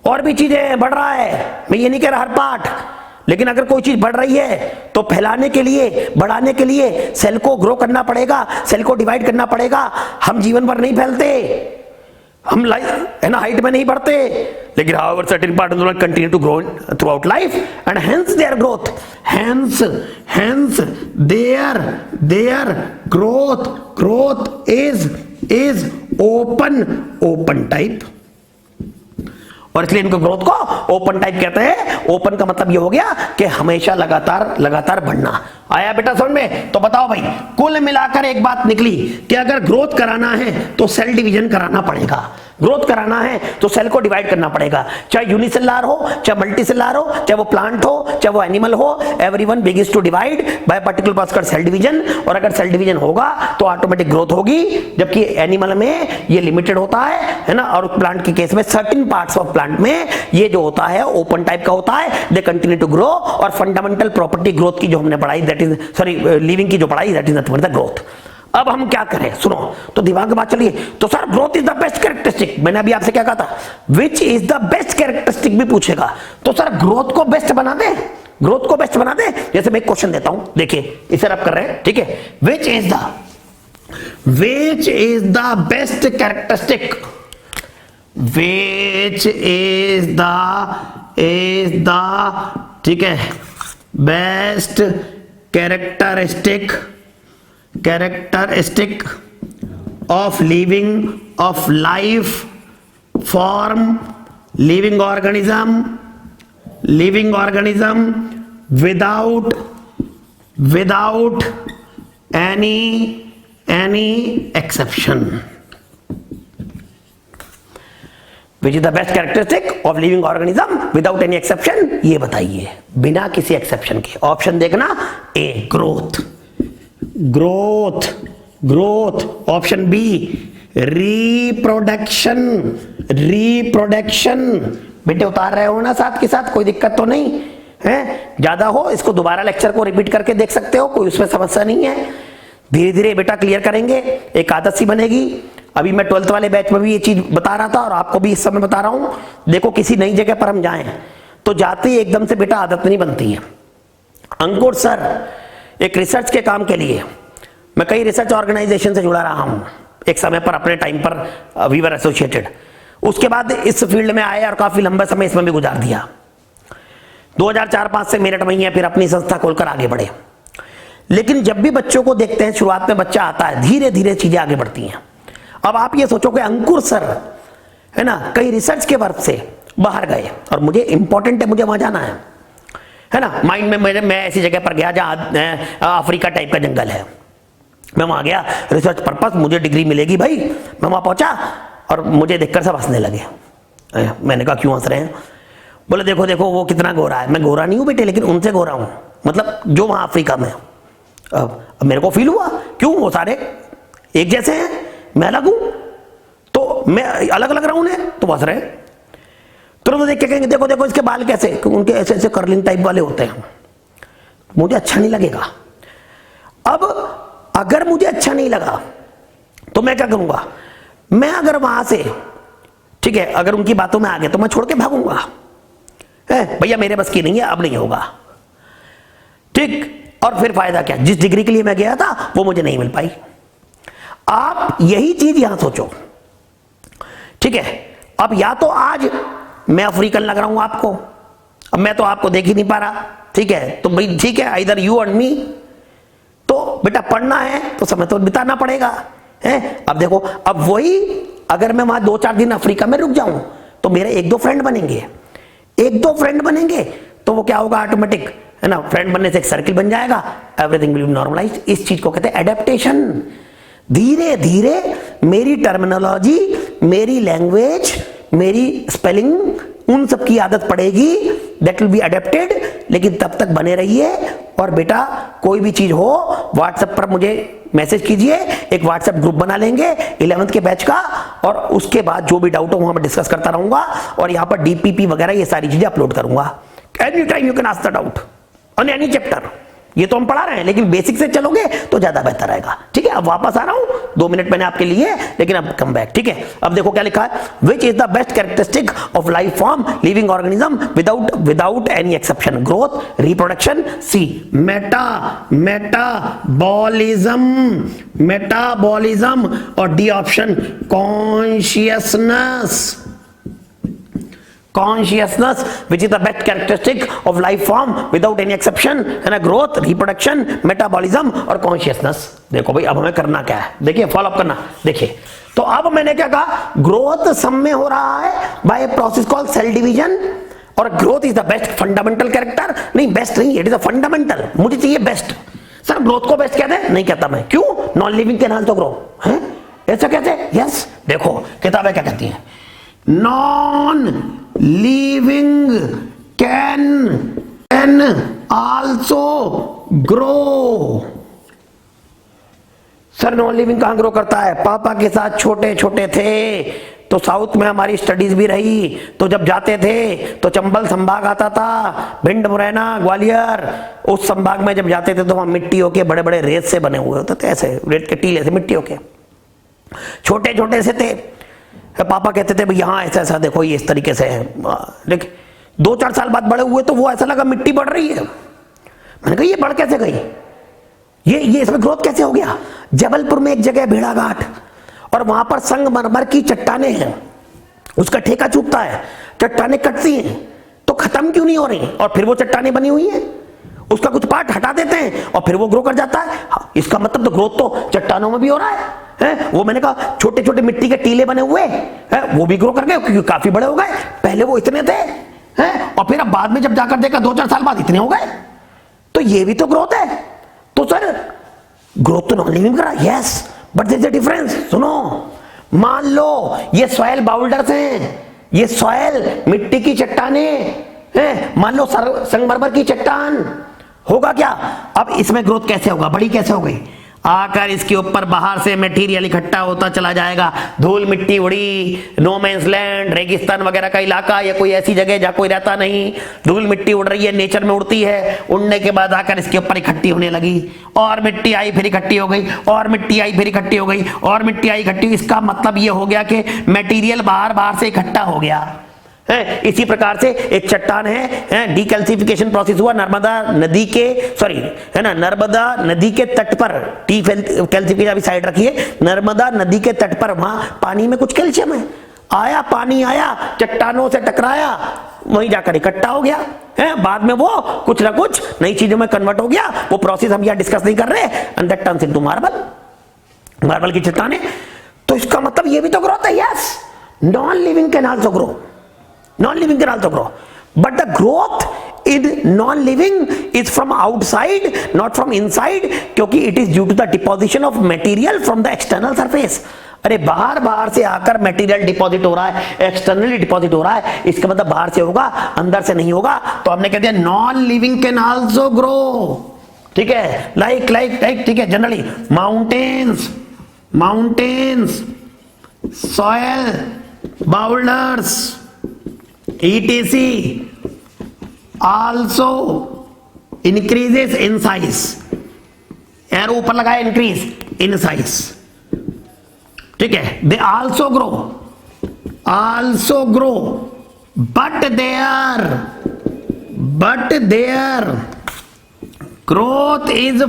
S1: और भी चीजें बढ़ रहा है, मैं ये नहीं कह रहा हर पार्ट, लेकिन अगर कोई चीज बढ़ रही है तो फैलाने के लिए, बढ़ाने के लिए सेल को ग्रो करना पड़ेगा, सेल को डिवाइड करना पड़ेगा। हम जीवन भर नहीं फैलते, हम है ना हाइट में नहीं बढ़ते, लेकिन however certain part of the plant continue to grow throughout life and hence their growth, hence their growth is open type। और इसलिए इनको ग्रोथ को ओपन टाइप कहते हैं। ओपन का मतलब ये हो गया कि हमेशा लगातार बढ़ना। आया बेटा समझ में? तो बताओ भाई, कुल मिलाकर एक बात निकली कि अगर ग्रोथ कराना है तो सेल डिवीजन कराना पड़ेगा, ग्रोथ कराना है तो सेल को डिवाइड करना पड़ेगा, चाहे यूनिसेलुलर हो, चाहे मल्टीसेलुलर हो, चाहे वो प्लांट हो, चाहे वो एनिमल हो, everyone begins to divide by particular parts का सेल डिवीजन। और अगर सेल डिवीजन होगा तो ऑटोमेटिक ग्रोथ होगी, जबकि एनिमल में ये लिमिटेड होता है ना। और प्लांट के केस में सर्टेन पार्ट्स ऑफ प्लांट में ये जो होता है ओपन टाइप का होता है, दे कंटिन्यू टू ग्रो। और फंडामेंटल प्रॉपर्टी ग्रोथ की जो हमने पढ़ाई, दैट इज लिविंग की जो पढ़ाई, that is nothing but the growth. अब हम क्या करें, सुनो तो दिमाग की बात चलिए। तो sir growth is the best characteristic, मैंने अभी आपसे क्या कहा था, विच इज द बेस्ट कैरेक्टरिस्टिक भी पूछेगा। तो सर ग्रोथ को बेस्ट बना दे, ग्रोथ को बेस्ट बना दे। जैसे मैं एक क्वेश्चन देता हूं, देखिए इसे आप कर रहे हैं, ठीक है। Which is the best characteristic, which is the ठीक है best characteristic of life form, living organism without any exception। Which is the best characteristic of living organism without any exception? ये बताइए, बिना किसी एक्सेप्शन के। ऑप्शन देखना, A growth, option B reproduction. बेटे उतार रहे हो ना साथ के साथ, कोई दिक्कत तो नहीं है? ज्यादा हो इसको दोबारा लेक्चर को रिपीट करके देख सकते हो, कोई उसमें समस्या नहीं है। धीरे धीरे बेटा क्लियर करेंगे, एक आदत सी बनेगी। अभी मैं 12th वाले बैच में भी ये चीज बता रहा था और आपको भी इस समय बता रहा हूं। देखो किसी नई जगह पर हम जाएं तो जाते ही एकदम से बेटा आदत नहीं बनती है। अंकुर सर एक रिसर्च के काम के लिए मैं कई रिसर्च ऑर्गेनाइजेशन से जुड़ा रहा हूं एक समय पर, अपने टाइम पर वी वर एसोसिएटेड। उसके बाद इस फील्ड में आए और काफी लंबा समय इसमें भी गुजार दिया। 2004-5 से मेरठ में ही फिर अपनी संस्था खोलकर आगे बढ़े। लेकिन जब भी बच्चों को देखते हैं, शुरुआत में बच्चा आता है, धीरे धीरे चीजें आगे बढ़ती हैं। अब आप ये सोचो कि अंकुर सर है ना कई रिसर्च के वर्क से बाहर गए और मुझे इंपॉर्टेंट है, मुझे वहां जाना है है ना। माइंड में मैं ऐसी जगह पर गया जहाँ अफ्रीका टाइप का जंगल है, मैं वहां गया रिसर्च पर्पस, मुझे डिग्री मिलेगी भाई। मैं वहां पहुंचा और मुझे देखकर सब हंसने लगे। मैंने कहा क्यों हंस रहे हैं? बोले देखो देखो वो कितना गोरा है। मैं गोरा नहीं हूं बेटे, लेकिन उनसे गोरा हूं, मतलब जो वहां अफ्रीका में। अब मेरे को फील हुआ क्यों वो सारे एक जैसे हैं, मैं अलग हूं, तो मैं अलग अलग रहा उन्हें, तो हंस रहे हैं। तुरंत देख के कहेंगे देखो देखो इसके बाल कैसे, उनके ऐसे ऐसे कर्लिंग टाइप वाले होते हैं। मुझे अच्छा नहीं लगेगा। अब अगर मुझे अच्छा नहीं लगा तो मैं क्या करूंगा? मैं अगर वहां से, ठीक है, अगर उनकी बातों में आ गया तो मैं छोड़ के भागूंगा। भैया मेरे बस की नहीं है, अब नहीं होगा, ठीक। और फिर फायदा क्या? जिस डिग्री के लिए मैं गया था वो मुझे नहीं मिल पाई। आप यही चीज यहां सोचो, ठीक है। अब या तो आज मैं अफ्रीकन लग रहा हूं आपको, अब मैं तो आपको देख ही नहीं पा रहा, ठीक है, तो भाई ठीक है, आइदर यू एंड मी। तो बेटा पढ़ना है तो समय तो बिताना पड़ेगा, है। अब देखो, अब वही अगर मैं वहां 2-4 दिन अफ्रीका में रुक जाऊं तो मेरे 1-2 फ्रेंड बनेंगे, 1-2 फ्रेंड बनेंगे, तो वो क्या होगा? ऑटोमेटिक, है ना, फ्रेंड बनने से एक सर्किल बन जाएगा, एवरीथिंग विल बी नॉर्मलाइज्ड। इस चीज को कहते हैं एडेप्टेशन। धीरे धीरे मेरी टर्मिनोलॉजी, मेरी लैंग्वेज, मेरी स्पेलिंग, उन सब की आदत पड़ेगी, दैट विल बी अडेप्टेड। लेकिन तब तक बने रहिए। और बेटा कोई भी चीज हो व्हाट्सएप पर मुझे मैसेज कीजिए, एक व्हाट्सएप ग्रुप बना लेंगे 11th के बैच का, और उसके बाद जो भी डाउट हो वहां मैं डिस्कस करता रहूंगा, और यहां पर डीपीपी वगैरह ये सारी चीजें अपलोड करूंगा। Any time you can ask the doubt on any chapter. ये तो हम पढ़ा रहे हैं, लेकिन बेसिक से चलोगे तो ज्यादा बेहतर रहेगा, ठीक है। अब वापस आ रहा हूं, 2 मिनट मैंने आपके लिए, लेकिन अब कम बैक, ठीक है। अब देखो क्या लिखा है, which is the best characteristic of life form living organism without any exception? Growth, reproduction, C metabolism, और D option consciousness, which is the best characteristic of life form without any exception, है ना। Growth, reproduction, metabolism और consciousness. देखो भाई अब हमें करना क्या है, देखिए फॉलो अप करना। देखिए तो अब मैंने क्या कहा, ग्रोथ सब में हो रहा है by a process called cell division, और growth is the best fundamental character. नहीं बेस्ट नहीं, इट इज अ फंडामेंटल। मुझे चाहिए बेस्ट। सर ग्रोथ को बेस्ट कहते हैं? नहीं कहता मैं। क्यों? नॉन लिविंग के नाम तो ग्रो है, ऐसा कहते हैं। यस, देखो किताबें क्या कहती हैं, non living can also grow. Sir non living कहां ग्रो करता है? पापा के साथ छोटे छोटे थे तो साउथ में हमारी स्टडीज भी रही, तो जब जाते थे तो चंबल संभाग आता था, भिंड, मुरैना, ग्वालियर, उस संभाग में जब जाते थे तो वहां मिट्टियों के बड़े बड़े रेत से बने हुए होते थे, ऐसे रेत के टीले से, मिट्टियों के, छोटे छोटे से थे। पापा कहते थे भाई यहाँ ऐसा ऐसा देखो ये इस तरीके से है। देख 2-4 साल बाद बड़े हुए तो वो ऐसा लगा मिट्टी बढ़ रही है। मैंने कहा ये बढ़ कैसे गई, ये इसमें ग्रोथ कैसे हो गया? जबलपुर में एक जगह भेड़ाघाट, और वहां पर संगमरमर की चट्टानें हैं, उसका ठेका चूकता है, चट्टानें कटती हैं तो खत्म क्यों नहीं हो रही, और फिर वो चट्टानें बनी हुई हैं, उसका कुछ पार्ट हटा देते हैं और फिर वो ग्रो कर जाता है। हाँ, इसका मतलब तो ग्रोथ तो चट्टानों में भी हो रहा है। वो मैंने कहा छोटे छोटे मिट्टी के टीले बने हुए हैं, वो भी ग्रो कर गए क्योंकि काफी बड़े हो गए। पहले वो इतने थे, हैं, और फिर अब बाद में जब जाकर देखा 2-4 साल बाद इतने हो गए, तो ये भी तो ग्रोथ है। तो सर ग्रोथ तो नॉन लिविंग कर रहा है, yes, but there is a difference. सुनो, मान लो ये सॉइल बाउल्डर्स हैं, ये सॉइल मिट्टी की चट्टानें हैं, मान लो संगमरमर की चट्टान, होगा क्या? अब इसमें ग्रोथ कैसे होगा, बड़ी कैसे हो गई? आकर इसके ऊपर बाहर से मटेरियल इकट्ठा होता चला जाएगा, धूल मिट्टी उड़ी, नो मैंस लैंड, रेगिस्तान वगैरह का इलाका या कोई ऐसी जगह जहां कोई रहता नहीं, धूल मिट्टी उड़ रही है, नेचर में उड़ती है, उड़ने के बाद आकर इसके ऊपर इकट्ठी होने लगी, और मिट्टी आई फिर इकट्ठी हो गई, और मिट्टी आई फिर इकट्ठी हो गई, और मिट्टी आई इकट्ठी। इसका मतलब ये हो गया कि मटेरियल बाहर से इकट्ठा हो गया है। इसी प्रकार से एक चट्टान है, डीकैल्सिफिकेशन प्रोसेस हुआ नर्मदा नदी के, सॉरी, है ना, नर्मदा नदी के तट पर, टी कैल्सिफिकेशन अभी साइड रखिए, नर्मदा नदी के तट पर वहां पानी में कुछ कैल्शियम है, आया पानी आया, चट्टानों से टकराया, वहीं जाकर इकट्ठा हो गया है, बाद में वो कुछ ना कुछ नई चीजों में कन्वर्ट हो गया। वो प्रोसेस हम यहां डिस्कस नहीं कर रहे, and that turns into marble की चट्टानें। तो इसका मतलब ये भी तो ग्रोथ है, yes, non living can also grow, non-living can also grow, but the growth in non living is from outside not from inside, क्योंकि it is due to the deposition of material from the external surface. अरे बाहर से आकर material deposit हो रहा है, externally deposit हो रहा है, इसका मतलब बाहर से होगा, अंदर से नहीं होगा। तो हमने कह दिया non living can also grow, ठीक है, लाइक ठीक है, generally mountains, soil, boulders, ETC also increases in size. Arrow ऊपर लगाया, इंक्रीज इन साइज, ठीक है। They also grow but there growth is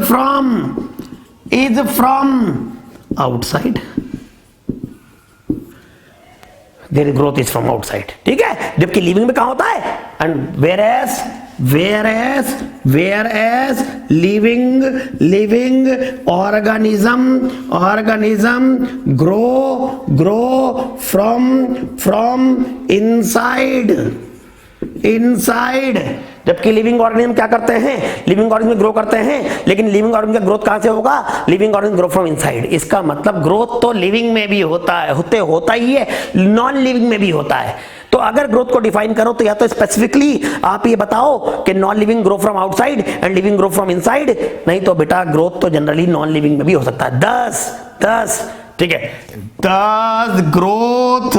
S1: from outside, there growth is from outside, ठीक है। जबकि लिविंग में कहां होता है, and whereas living organism grow from inside, जबकि लिविंग ऑर्गेनिज्म क्या करते हैं, लिविंग ऑर्गेनिज्म ग्रो करते हैं, लेकिन लिविंग ऑर्गेनिज्म का ग्रोथ कहां से होगा, living organism grow from inside. इसका मतलब ग्रोथ तो लिविंग में भी होता ही है, नॉन लिविंग में भी होता है। तो अगर ग्रोथ को डिफाइन करो तो या तो स्पेसिफिकली आप ये बताओ कि non living grow from outside and living grow from inside, नहीं तो बेटा ग्रोथ तो जनरली नॉन लिविंग में भी हो सकता है। दस ठीक है, दस growth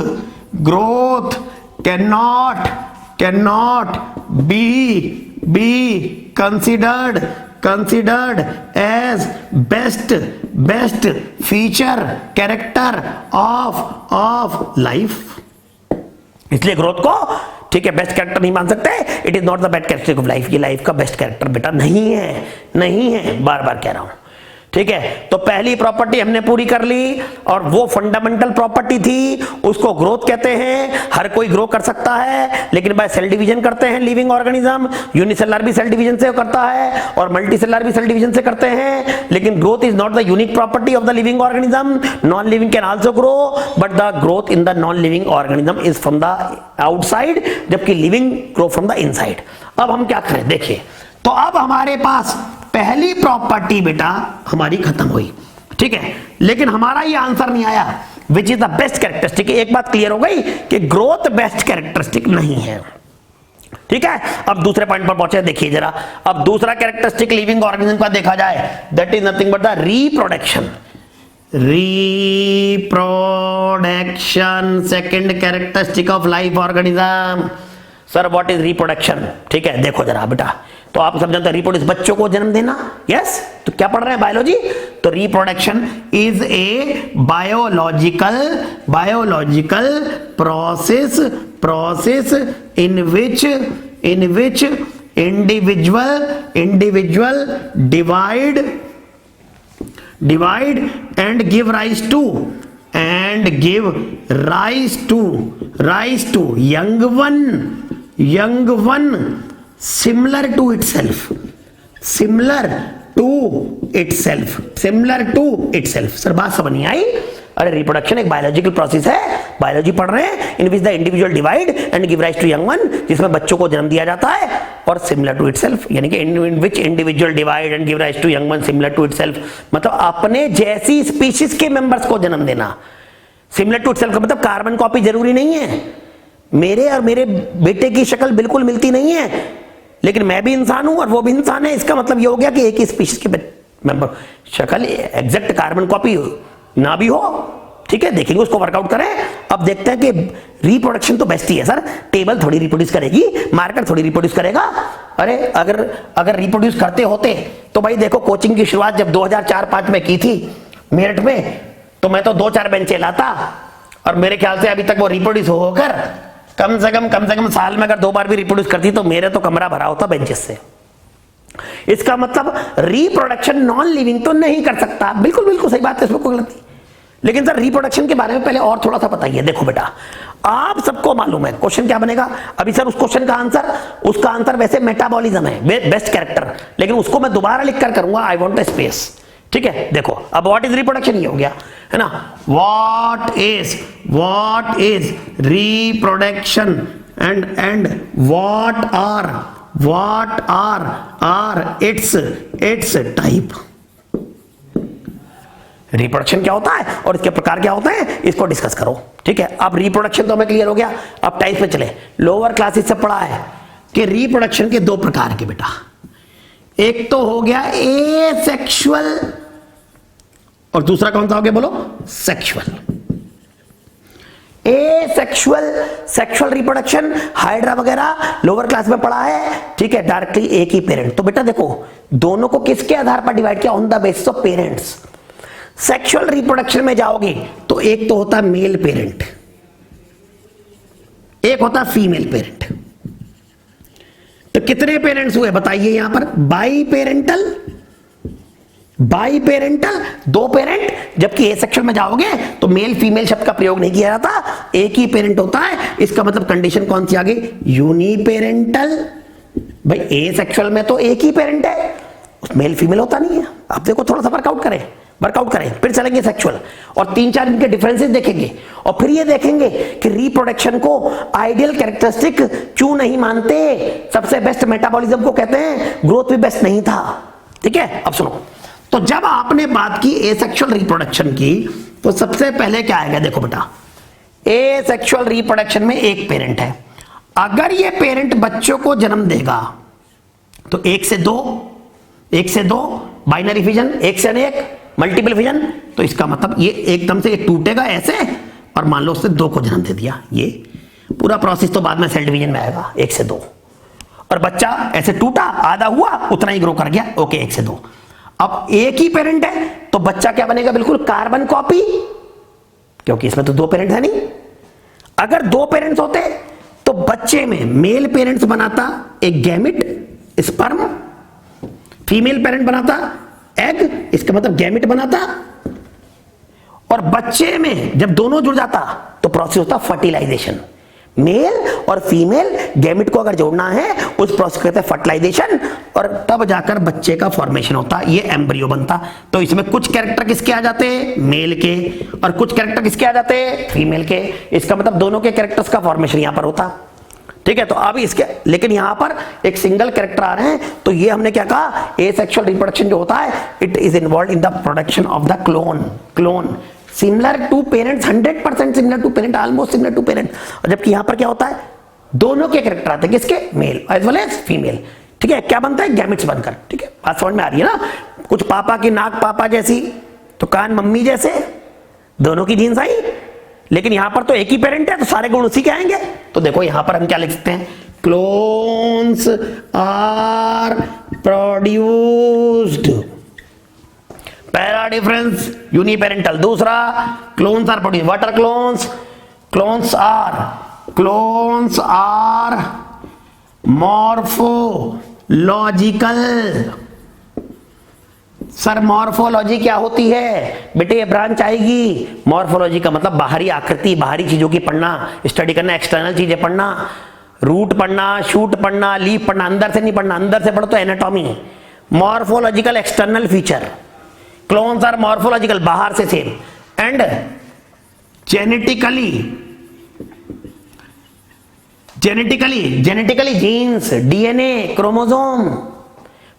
S1: cannot be considered as best feature character of life। इसलिए ग्रोथ को, ठीक है, बेस्ट कैरेक्टर नहीं मान सकते। It is not the best character of life, ये लाइफ का बेस्ट कैरेक्टर बेटा नहीं है, बार बार कह रहा हूं, ठीक है। तो पहली प्रॉपर्टी हमने पूरी कर ली, और वो फंडामेंटल प्रॉपर्टी थी, उसको ग्रोथ कहते हैं। हर कोई ग्रो कर सकता है, लेकिन बाय सेल डिवीजन करते हैं लिविंग ऑर्गेनिज्म। यूनिसेलुलर भी सेल डिवीजन से करता है और मल्टीसेलुलर भी सेल डिवीजन से करते हैं, लेकिन growth is not the unique property of the living organism. Non living can also grow, but the growth in the non living organism is from the outside, जबकि living grow from the inside. अब हम क्या करें, देखिए, तो अब हमारे पास पहली प्रॉपर्टी बेटा हमारी खत्म हुई, ठीक है, लेकिन हमारा ये आंसर नहीं आया विच इज द बेस्ट कैरेक्टरिस्टिक। एक बात क्लियर हो गई कि ग्रोथ बेस्ट कैरेक्टरिस्टिक नहीं है, ठीक है। अब दूसरे पॉइंट पर पहुंचे, देखिए जरा। अब दूसरा कैरेक्टरिस्टिक लिविंग ऑर्गेनिज्म का देखा जाए, that is nothing but the reproduction. Second characteristic of life organism. Sir what is reproduction, ठीक है, देखो जरा बेटा। तो आप सब जानते हैं रिप्रोड्यूस, बच्चों को जन्म देना, यस। तो क्या पढ़ रहे हैं, बायोलॉजी। तो reproduction is a biological process in which individual divide and give rise to young one similar to itself। Sir बात समझ नहीं आई। अरे रिप्रोडक्शन एक बायोलॉजिकल प्रोसेस है, बायोलॉजी पढ़ रहे हैं, in which the individual divide and give rise to young one, जिसमें बच्चों को जन्म दिया जाता है, और सिमिलर टू इटसेल्फ, यानी कि in which individual divide and give rise to young one similar to itself, मतलब अपने जैसी स्पीशीज के मेंबर्स को जन्म देना। सिमिलर टू इटसेल्फ का मतलब कार्बन कॉपी जरूरी नहीं है, मेरे और मेरे बेटे की शक्ल बिल्कुल मिलती नहीं है, लेकिन मैं भी इंसान हूं और वो भी इंसान है। इसका मतलब ये हो गया कि एक ही स्पीशीज के मेंबर शक्ल एग्जैक्ट कार्बन कॉपी ना भी हो, ठीक है। देखेंगे, उसको वर्कआउट करें। अब देखते हैं कि रिप्रोडक्शन तो बेस्ट ही है सर, टेबल थोड़ी रिप्रोड्यूस करेगी, मार्कर थोड़ी रिप्रोड्यूस करेगा। अरे अगर रिप्रोड्यूस करते होते तो भाई देखो, कोचिंग की शुरुआत जब 2004-5 में की थी मेरठ में, तो मैं तो 2-4 बेंचें लाता, और मेरे ख्याल से अभी तक वो रिप्रोड्यूस होकर कम से कम साल में अगर 2 बार भी रिप्रोड्यूस करती तो मेरे तो कमरा भरा होता बेंचेस से। इसका मतलब रिप्रोडक्शन नॉन लिविंग तो नहीं कर सकता। बिल्कुल सही बात है, इसमें कोई गलत नहीं। लेकिन सर रिप्रोडक्शन के बारे में पहले और थोड़ा सा बताइए। देखो बेटा, आप सबको मालूम है क्वेश्चन क्या बनेगा अभी सर, उस क्वेश्चन का आंसर वैसे मेटाबॉलिज्म है, बेस्ट कैरेक्टर, लेकिन उसको मैं दोबारा लिखकर करूंगा, आई वांट अ स्पेस, ठीक है। देखो अब व्हाट इज रिप्रोडक्शन, ये हो गया है ना। What is reproduction and what are its type. Reproduction क्या होता है और इसके प्रकार क्या होते हैं, इसको डिस्कस करो। ठीक है, अब रिप्रोडक्शन तो हमें क्लियर हो गया। अब टाइप पे चले। लोअर क्लासेस से पढ़ा है कि रिप्रोडक्शन के दो प्रकार के बेटा, एक तो हो गया एसेक्सुअल और दूसरा कौन सा हो गया बोलो, sexual. Asexual sexual reproduction hydra वगैरह लोअर क्लास में पढ़ा है। ठीक है, डायरेक्टली एक ही पेरेंट। तो बेटा देखो दोनों को किसके आधार पर डिवाइड किया, on the basis of parents. Sexual reproduction में जाओगे तो एक तो होता मेल पेरेंट, एक होता फीमेल पेरेंट। तो कितने पेरेंट्स हुए बताइए यहां पर, बाई पेरेंटल दो पेरेंट, जबकि एसेक्सुअल में जाओगे तो मेल फीमेल शब्द का प्रयोग नहीं किया जाता, एक ही पेरेंट होता है। इसका मतलब कंडीशन कौन सी आ गई, यूनिपेरेंटल। भाई एसेक्सुअल में तो एक ही पेरेंट है, मेल फीमेल होता नहीं है। आप देखो थोड़ा सा वर्कआउट करें, फिर चलेंगे सेक्सुअल और 3-4 इनके डिफरेंसेस देखेंगे और फिर ये देखेंगे कि रिप्रोडक्शन को आइडियल कैरेक्टरिस्टिक क्यों नहीं मानते। सबसे बेस्ट मेटाबॉलिज्म को कहते हैं, ग्रोथ भी बेस्ट नहीं था। ठीक है, अब सुनो। तो जब आपने बात की एसेक्सुअल रिप्रोडक्शन की तो सबसे पहले क्या आएगा, देखो बेटा एसेक्सुअल रिप्रोडक्शन में एक पेरेंट है। अगर ये पेरेंट बच्चों को जन्म देगा तो 1 से 2 बाइनरी फिजन, 1 से अनेक मल्टीपल फिजन। तो इसका मतलब ये एकदम से ये टूटेगा ऐसे और मान लो उससे 2 को जन्म दे दिया। ये पूरा प्रोसेस तो बाद में सेल डिवीजन में आएगा, 1 से 2। और बच्चा ऐसे टूटा, आधा हुआ, उतना ही ग्रो कर गया। ओके, 1 से 2। अब एक ही पेरेंट है तो बच्चा क्या बनेगा, बिल्कुल कार्बन कॉपी, क्योंकि इसमें तो 2 पेरेंट है नहीं। अगर 2 पेरेंट्स होते तो बच्चे में मेल पेरेंट्स बनाता एक गैमिट स्पर्म, फीमेल पेरेंट बनाता एग, इसका मतलब गैमिट बनाता। और बच्चे में जब दोनों जुड़ जाता तो प्रोसेस होता फर्टिलाइजेशन। मेल और फीमेल गैमिट को अगर जोड़ना है उस प्रोसेस कहते हैं फर्टिलाइजेशन, और तब जाकर बच्चे का फॉर्मेशन होता, ये एम्ब्रियो बनता। तो इसमें कुछ कैरेक्टर किसके आ जाते हैं, मेल के, और कुछ कैरेक्टर किसके आ जाते हैं, फीमेल के। इसका मतलब दोनों के कैरेक्टर्स का फॉर्मेशन यहां पर होता। ठीक है, तो अब इसके लेकिन यहां पर एक सिंगल कैरेक्टर आ रहे हैं, तो ये हमने क्या कहा, एसेक्सुअल रिप्रोडक्शन जो होता है it is involve in the production of the clone similar to parents, 100% similar to parent, almost similar to parent. और जबकि यहां पर क्या होता है, दोनों के कैरेक्टर आते हैं, किसके, male as well as female. ठीक है, क्या बनता है, गैमेट्स बनकर। ठीक है, बात समझ में आ रही है ना। कुछ पापा की नाक पापा जैसी तो कान मम्मी जैसे, दोनों की जीन्स आई। लेकिन यहां पर तो एक ही पेरेंट है तो सारे गुण उसी के आएंगे। तो देखो यहां पर हम क्या लिख सकते हैं, क्लोन्स आर प्रोड्यूस्ड, पहला डिफरेंस यूनिपेरेंटल। दूसरा clones are produced, what are clones, clones are morphological. Sir morphology क्या होती है बेटे, ये ब्रांच आएगी। मॉर्फोलॉजी का मतलब बाहरी आकृति, बाहरी चीजों की पढ़ना, स्टडी करना, एक्सटर्नल चीजें पढ़ना, रूट पढ़ना, शूट पढ़ना, लीफ पढ़ना। अंदर से नहीं पढ़ना, अंदर से पढ़ो तो anatomy. Morphological external feature, clones are morphological, बाहर से same, and genetically genes, DNA, chromosome,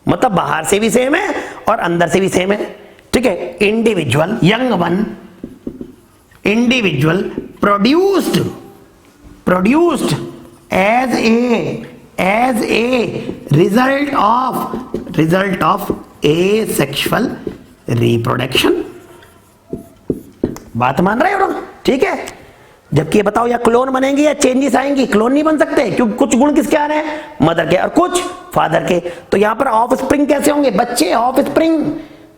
S1: मतलब बाहर से भी सेम है और अंदर से भी सेम है। ठीक है, individual young one, individual produced as a result of asexual reproduction. बात मान रहे हो लोग? ठीक है, जबकि ये बताओ या क्लोन बनेंगे या चेंजेस आएंगी, क्लोन नहीं बन सकते क्योंकि कुछ गुण किसके आ रहे हैं, मदर के, और कुछ फादर के। तो यहां पर ऑफ स्प्रिंग कैसे होंगे, बच्चे offspring,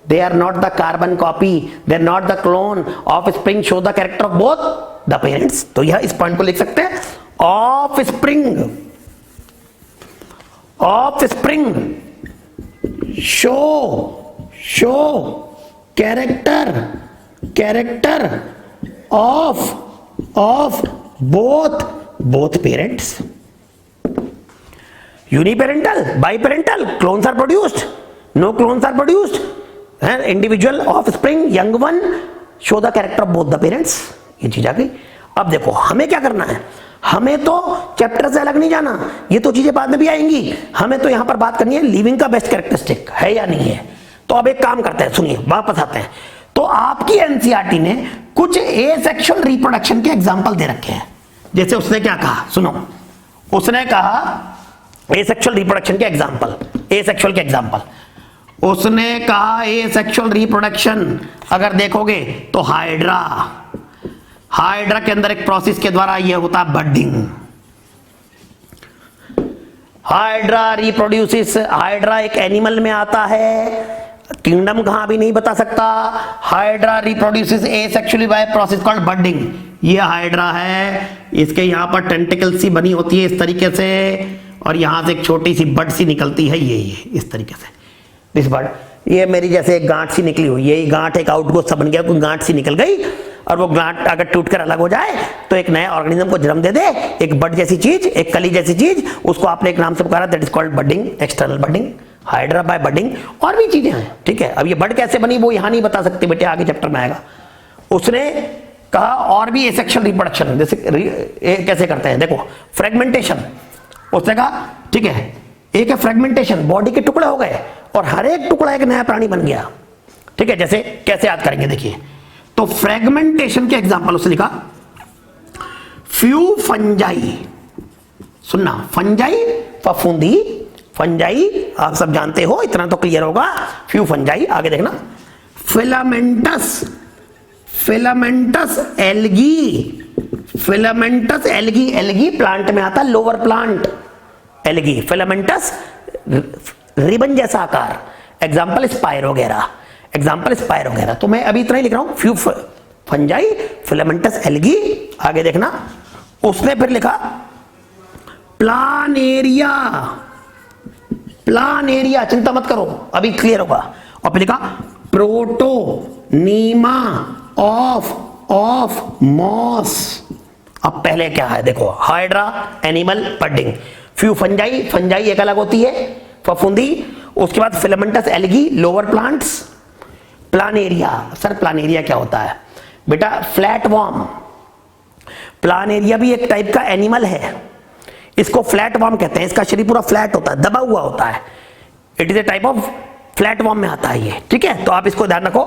S1: they are not the carbon copy, they are not the clone. Offspring show the character of both the parents. तो यह इस पॉइंट को लिख सकते हैं, offspring show character of both parents. Uniparental, biparental, clones are produced, no clones are produced, and individual offspring young one show the character of both the parents. ये चीज आ गई। अब देखो हमें क्या करना है, हमें तो चैप्टर से अलग नहीं जाना, ये तो चीजें बाद में भी आएंगी, हमें तो यहां पर बात करनी है लिविंग का बेस्ट कैरेक्टरिस्टिक है या नहीं है। तो अब एक काम करते हैं, सुनिए वापस आते हैं। तो आपकी एनसीईआरटी ने कुछ एसेक्सुअल रिप्रोडक्शन के एग्जाम्पल दे रखे हैं। जैसे उसने क्या कहा, सुनो, उसने कहा एसेक्सुअल रिप्रोडक्शन के एग्जाम्पल, एसेक्सुअल के एग्जाम्पल उसने कहा एसेक्सुअल रिप्रोडक्शन अगर देखोगे तो हाइड्रा, हाइड्रा के अंदर एक प्रोसेस के द्वारा यह होता है बडिंग। हाइड्रा रिप्रोड्यूसिस, हाइड्रा एक एनिमल में आता है, किंगडम कहां भी नहीं बता सकता। Hydra reproduces asexually by process called budding. ये हाइड्रा है, इसके यहां पर टेंटिकल सी बनी होती है इस तरीके से, और यहां से एक छोटी सी बड सी निकलती है, ये इस तरीके से दिस बड। ये मेरी जैसे एक गांठ सी निकली हुई है, ये गांठ एक आउटगोस्ट सा बन गया, कोई गांठ सी निकल गई, और वो गांठ अगर टूटकर अलग हो जाए तो एक नए ऑर्गेनिज्म को जन्म दे दे, एक बड जैसी चीज, एक कली जैसी चीज, उसको आपने एक नाम से पुकारा, that is called budding, external budding, hydra by budding. और भी चीजें हैं, ठीक है। अब ये बड कैसे बनी वो यहां नहीं बता सकते बेटे, आगे चैप्टर में आएगा। उसने कहा और भी एसेक्सुअल रिप्रोडक्शन जैसे कैसे करते हैं, देखो फ्रेगमेंटेशन। उसने कहा ठीक है, एक है फ्रेगमेंटेशन, बॉडी के टुकड़े हो गए और हर एक टुकड़ा एक नया प्राणी बन गया, ठीक है। जैसे कैसे याद करेंगे, देखिए, तो फ्रेगमेंटेशन के एग्जांपल उसने लिखा फ्यू फंजाई, सुनना, फंजाई फफूंदी, फंजाई आप सब जानते हो, इतना तो क्लियर होगा, फ्यू फंजाई। आगे देखना, filamentous, filamentous algae, filamentous algae, algae plant में आता है, lower plant algae, filamentous ribbon जैसा आकार, एग्जांपल स्पाइरोगेरा, एग्जांपल स्पाइरोगेरा। तो मैं अभी इतना ही लिख रहा हूं, फ्यू फंजाई, फिलामेंटस एल्गी। आगे देखना, उसने फिर लिखा प्लानेरिया, प्लानेरिया, चिंता मत करो अभी क्लियर होगा। और फिर लिखा प्रोटोनीमा ऑफ मॉस। अब पहले क्या है देखो, hydra animal budding, few fungi, fungi एक अलग होती है फफूंदी, उसके बाद filamentous algae lower plants, Planaria. Sir Planaria क्या होता है बेटा, फ्लैट वॉर्म, प्लानेरिया भी एक टाइप का एनिमल है, इसको फ्लैट वॉर्म कहते हैं, इसका शरीर पूरा फ्लैट होता है, दबा हुआ होता है, it is A type of flat warm में आता है ये, ठीक है। तो आप इसको ध्यान रखो,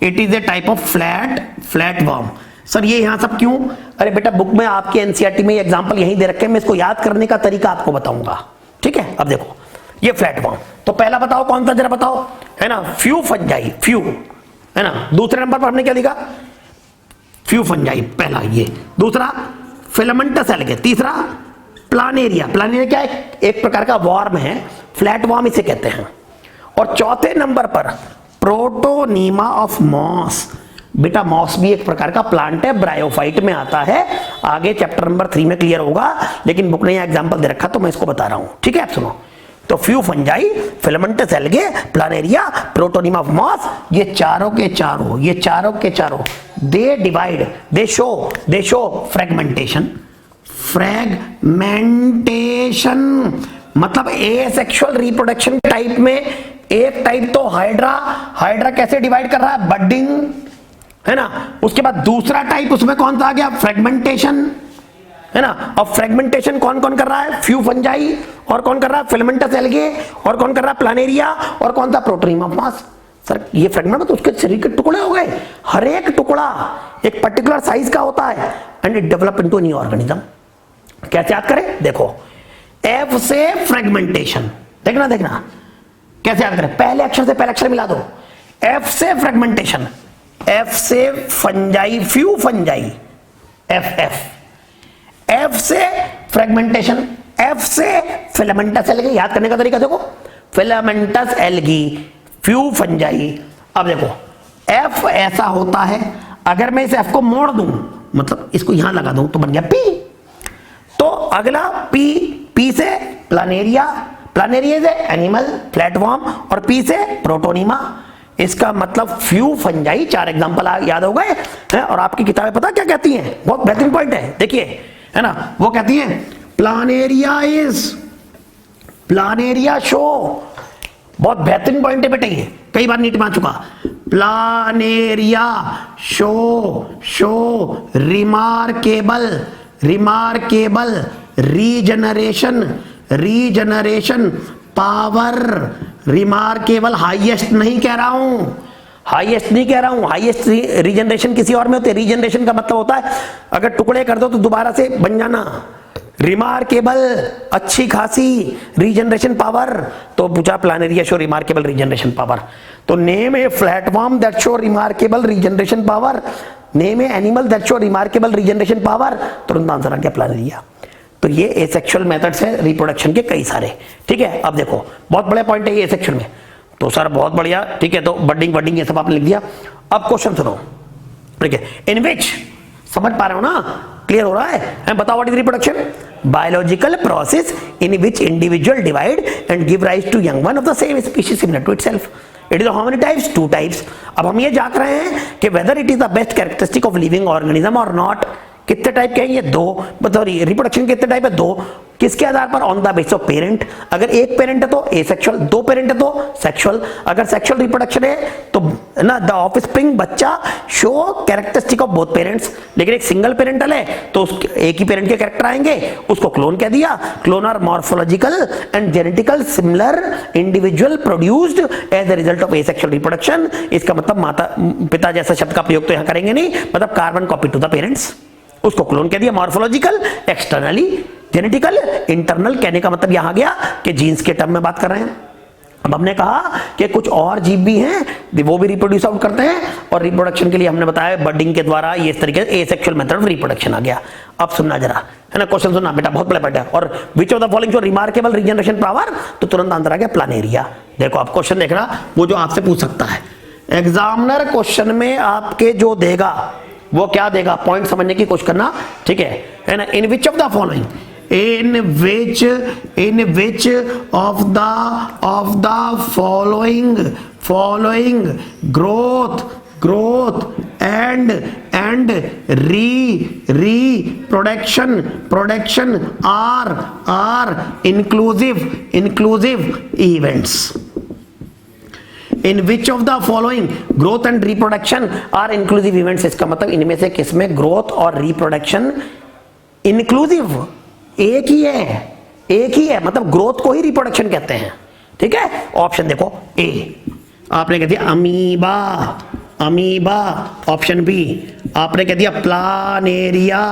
S1: it is A type of flat warm. Sir ये यहां सब क्यों, अरे बेटा बुक में आपके एनसीईआरटी में एग्जांपल यही दे रखे हैं, मैं इसको याद करने का तरीका आपको बताऊंगा, ठीक है। अब देखो ये फ्लैट वॉर्म, तो पहला बताओ कौन सा, जरा बताओ, है ना, फ्यू फंजाई, फ्यू, है ना। दूसरे नंबर पर हमने क्या लिखा, फ्यू फंजाई पहला ये, दूसरा फिलामेंटस एल्गी, तीसरा प्लानेरिया, प्लानेरिया क्या है, एक प्रकार का वॉर्म है, फ्लैट वॉर्म इसे कहते हैं। और चौथे नंबर पर प्रोटोनीमा ऑफ मॉस, बेटा मॉस भी एक प्रकार का प्लांट है, ब्रायोफाइट में आता है, आगे चैप्टर नंबर 3 में क्लियर होगा, लेकिन बुक ने यहां एग्जांपल दे रखा तो मैं इसको बता रहा हूं, ठीक है। आप सुनो, तो few fungi, filamentous algae, planaria, protonema of moss, ये चारों के चारों they divide, they show fragmentation, fragmentation मतलब एसेक्सुअल रिप्रोडक्शन टाइप में एक टाइप तो हाइड्रा कैसे डिवाइड कर रहा है, बडिंग, है ना। उसके बाद दूसरा टाइप उसमें कौन सा आ गया, फ्रेगमेंटेशन, है ना। अब फ्रेगमेंटेशन कौन कौन कर रहा है, फ्यू फंजाई, और कौन कर रहा है फिलामेंटस एल्गी, और कौन कर रहा है प्लानेरिया, और कौन सा प्रोटोनीमा ऑफ मॉस। सर ये फ्रेगमेंट तो उसके शरीर के टुकड़े हो गए, हर एक टुकड़ा एक पर्टिकुलर साइज का होता है, and it develop into new organism. कैसे याद करें, देखो एफ से फ्रेगमेंटेशन, देखना कैसे याद करें, पहले अक्षर से पहले अक्षर मिला दो, एफ से फ्रेगमेंटेशन, एफ से फंजाई, फ्यू फंजाई, एफ से फ्रेगमेंटेशन, एफ से फिलामेंटस एल्गी। याद करने का तरीका देखो, फिलामेंटस एल्गी, फ्यू फंजाई। अब देखो एफ ऐसा होता है, अगर मैं इस एफ को मोड़ दूं, मतलब इसको यहां लगा दूं तो बन गया पी। तो अगला पी से प्लानेरिया से एनिमल फ्लैटवॉर्म, और पी से प्रोटोनीमा। इसका मतलब फ्यू फंजाई, 4 एग्जांपल याद हो गए हैं। और आपकी किताबें पता क्या कहती हैं, बहुत बेहतरीन पॉइंट है, देखिए, है ना, वो कहती हैं प्लानेरिया शो, बहुत बेहतरीन पॉइंट है बेटे, ये कई बार नीट में आ चुका, Planaria show remarkable remarkable regeneration power, remarkable highest नहीं कह रहा हूं, हाईएस्ट नहीं कह रहा हूं, हाईएस्ट रीजनरेशन किसी और में होते हैं। रीजनरेशन का मतलब होता है अगर टुकड़े कर दो तो दोबारा से बन जाना। रिमार्केबल अच्छी खासी रीजनरेशन पावर, तो पूछा planaria show remarkable regeneration power, तो name a platform that show remarkable regeneration power, name a animal that show remarkable regeneration power, तुरंत आंसर आ गया प्लानेरिया। तो ये एसेक्सुअल मेथड्स है रिप्रोडक्शन के कई सारे। ठीक है, अब देखो बहुत बड़े पॉइंट है ये एसेक्सुअल में, तो सर बहुत बढ़िया। ठीक है, तो बडिंग ये सब आपने लिख दिया। अब क्वेश्चन सुनो, ठीक है, इन विच, समझ पा रहे हो ना, क्लियर हो रहा है? बताओ what is reproduction? Biological process in which individual divide and give rise to young one of the same species similar to itself. It is how many types? 2 types. अब हम ये जांच रहे हैं कि whether it is the best characteristic of living organism और not. कितने type के हैं ये? 2। बताओ रिप्रोडक्शन कितने टाइप है? 2। किसके आधार पर? On the basis of parent. अगर एक पेरेंट है तो एसेक्सुअल, 2 पेरेंट है तो सेक्सुअल। अगर सेक्सुअल रिप्रोडक्शन है तो ना द ऑफस्प्रिंग बच्चा show characteristic of both parents. लेकिन एक सिंगल पेरेंटल है तो एक ही पेरेंट के कैरेक्टर आएंगे, उसको क्लोन कह दिया। Clone are morphological and genetical similar individual produced as the result of asexual reproduction. इसका मतलब माता पिता जैसा शब्द का प्रयोग तो यहां करेंगे नहीं, मतलब carbon copy to the parents, उसको क्लोन कह दिया। मॉर्फोलॉजिकल, एक्सटर्नली, जेनेटिकल, इंटरनल कहने का मतलब यहां गया कि जीन्स के टर्म में बात कर रहे हैं। अब हमने कहा कि कुछ और जीव भी हैं वो भी रिप्रोड्यूस आउट करते हैं, और रिप्रोडक्शन के लिए हमने बताया बडिंग के द्वारा, ये इस तरीके से एसेक्सुअल मेथड ऑफ रिप्रोडक्शन आ गया। अब सुनना जरा, है ना, क्वेश्चन सुनना बेटा, बहुत बड़ा पार्ट है। और विच of the following show remarkable regeneration power, तो तुरंत आंसर आ गया प्लानेरिया। देखो आप क्वेश्चन देखना, वो जो आपसे पूछ सकता है एग्जामिनर, क्वेश्चन में आपके जो देगा वो क्या देगा, पॉइंट समझने की कोशिश करना। ठीक है ना? In which of the following, in which of the following growth and reproduction are inclusive events. In which of the following growth and reproduction are inclusive events, इसका मतलब इनमें से किसमें ग्रोथ और रिप्रोडक्शन इंक्लूसिव एक ही है, मतलब ग्रोथ को ही रिप्रोडक्शन कहते हैं। ठीक है, ऑप्शन देखो, ए आपने कह दिया अमीबा, ऑप्शन बी आपने कह दिया प्लानेरिया,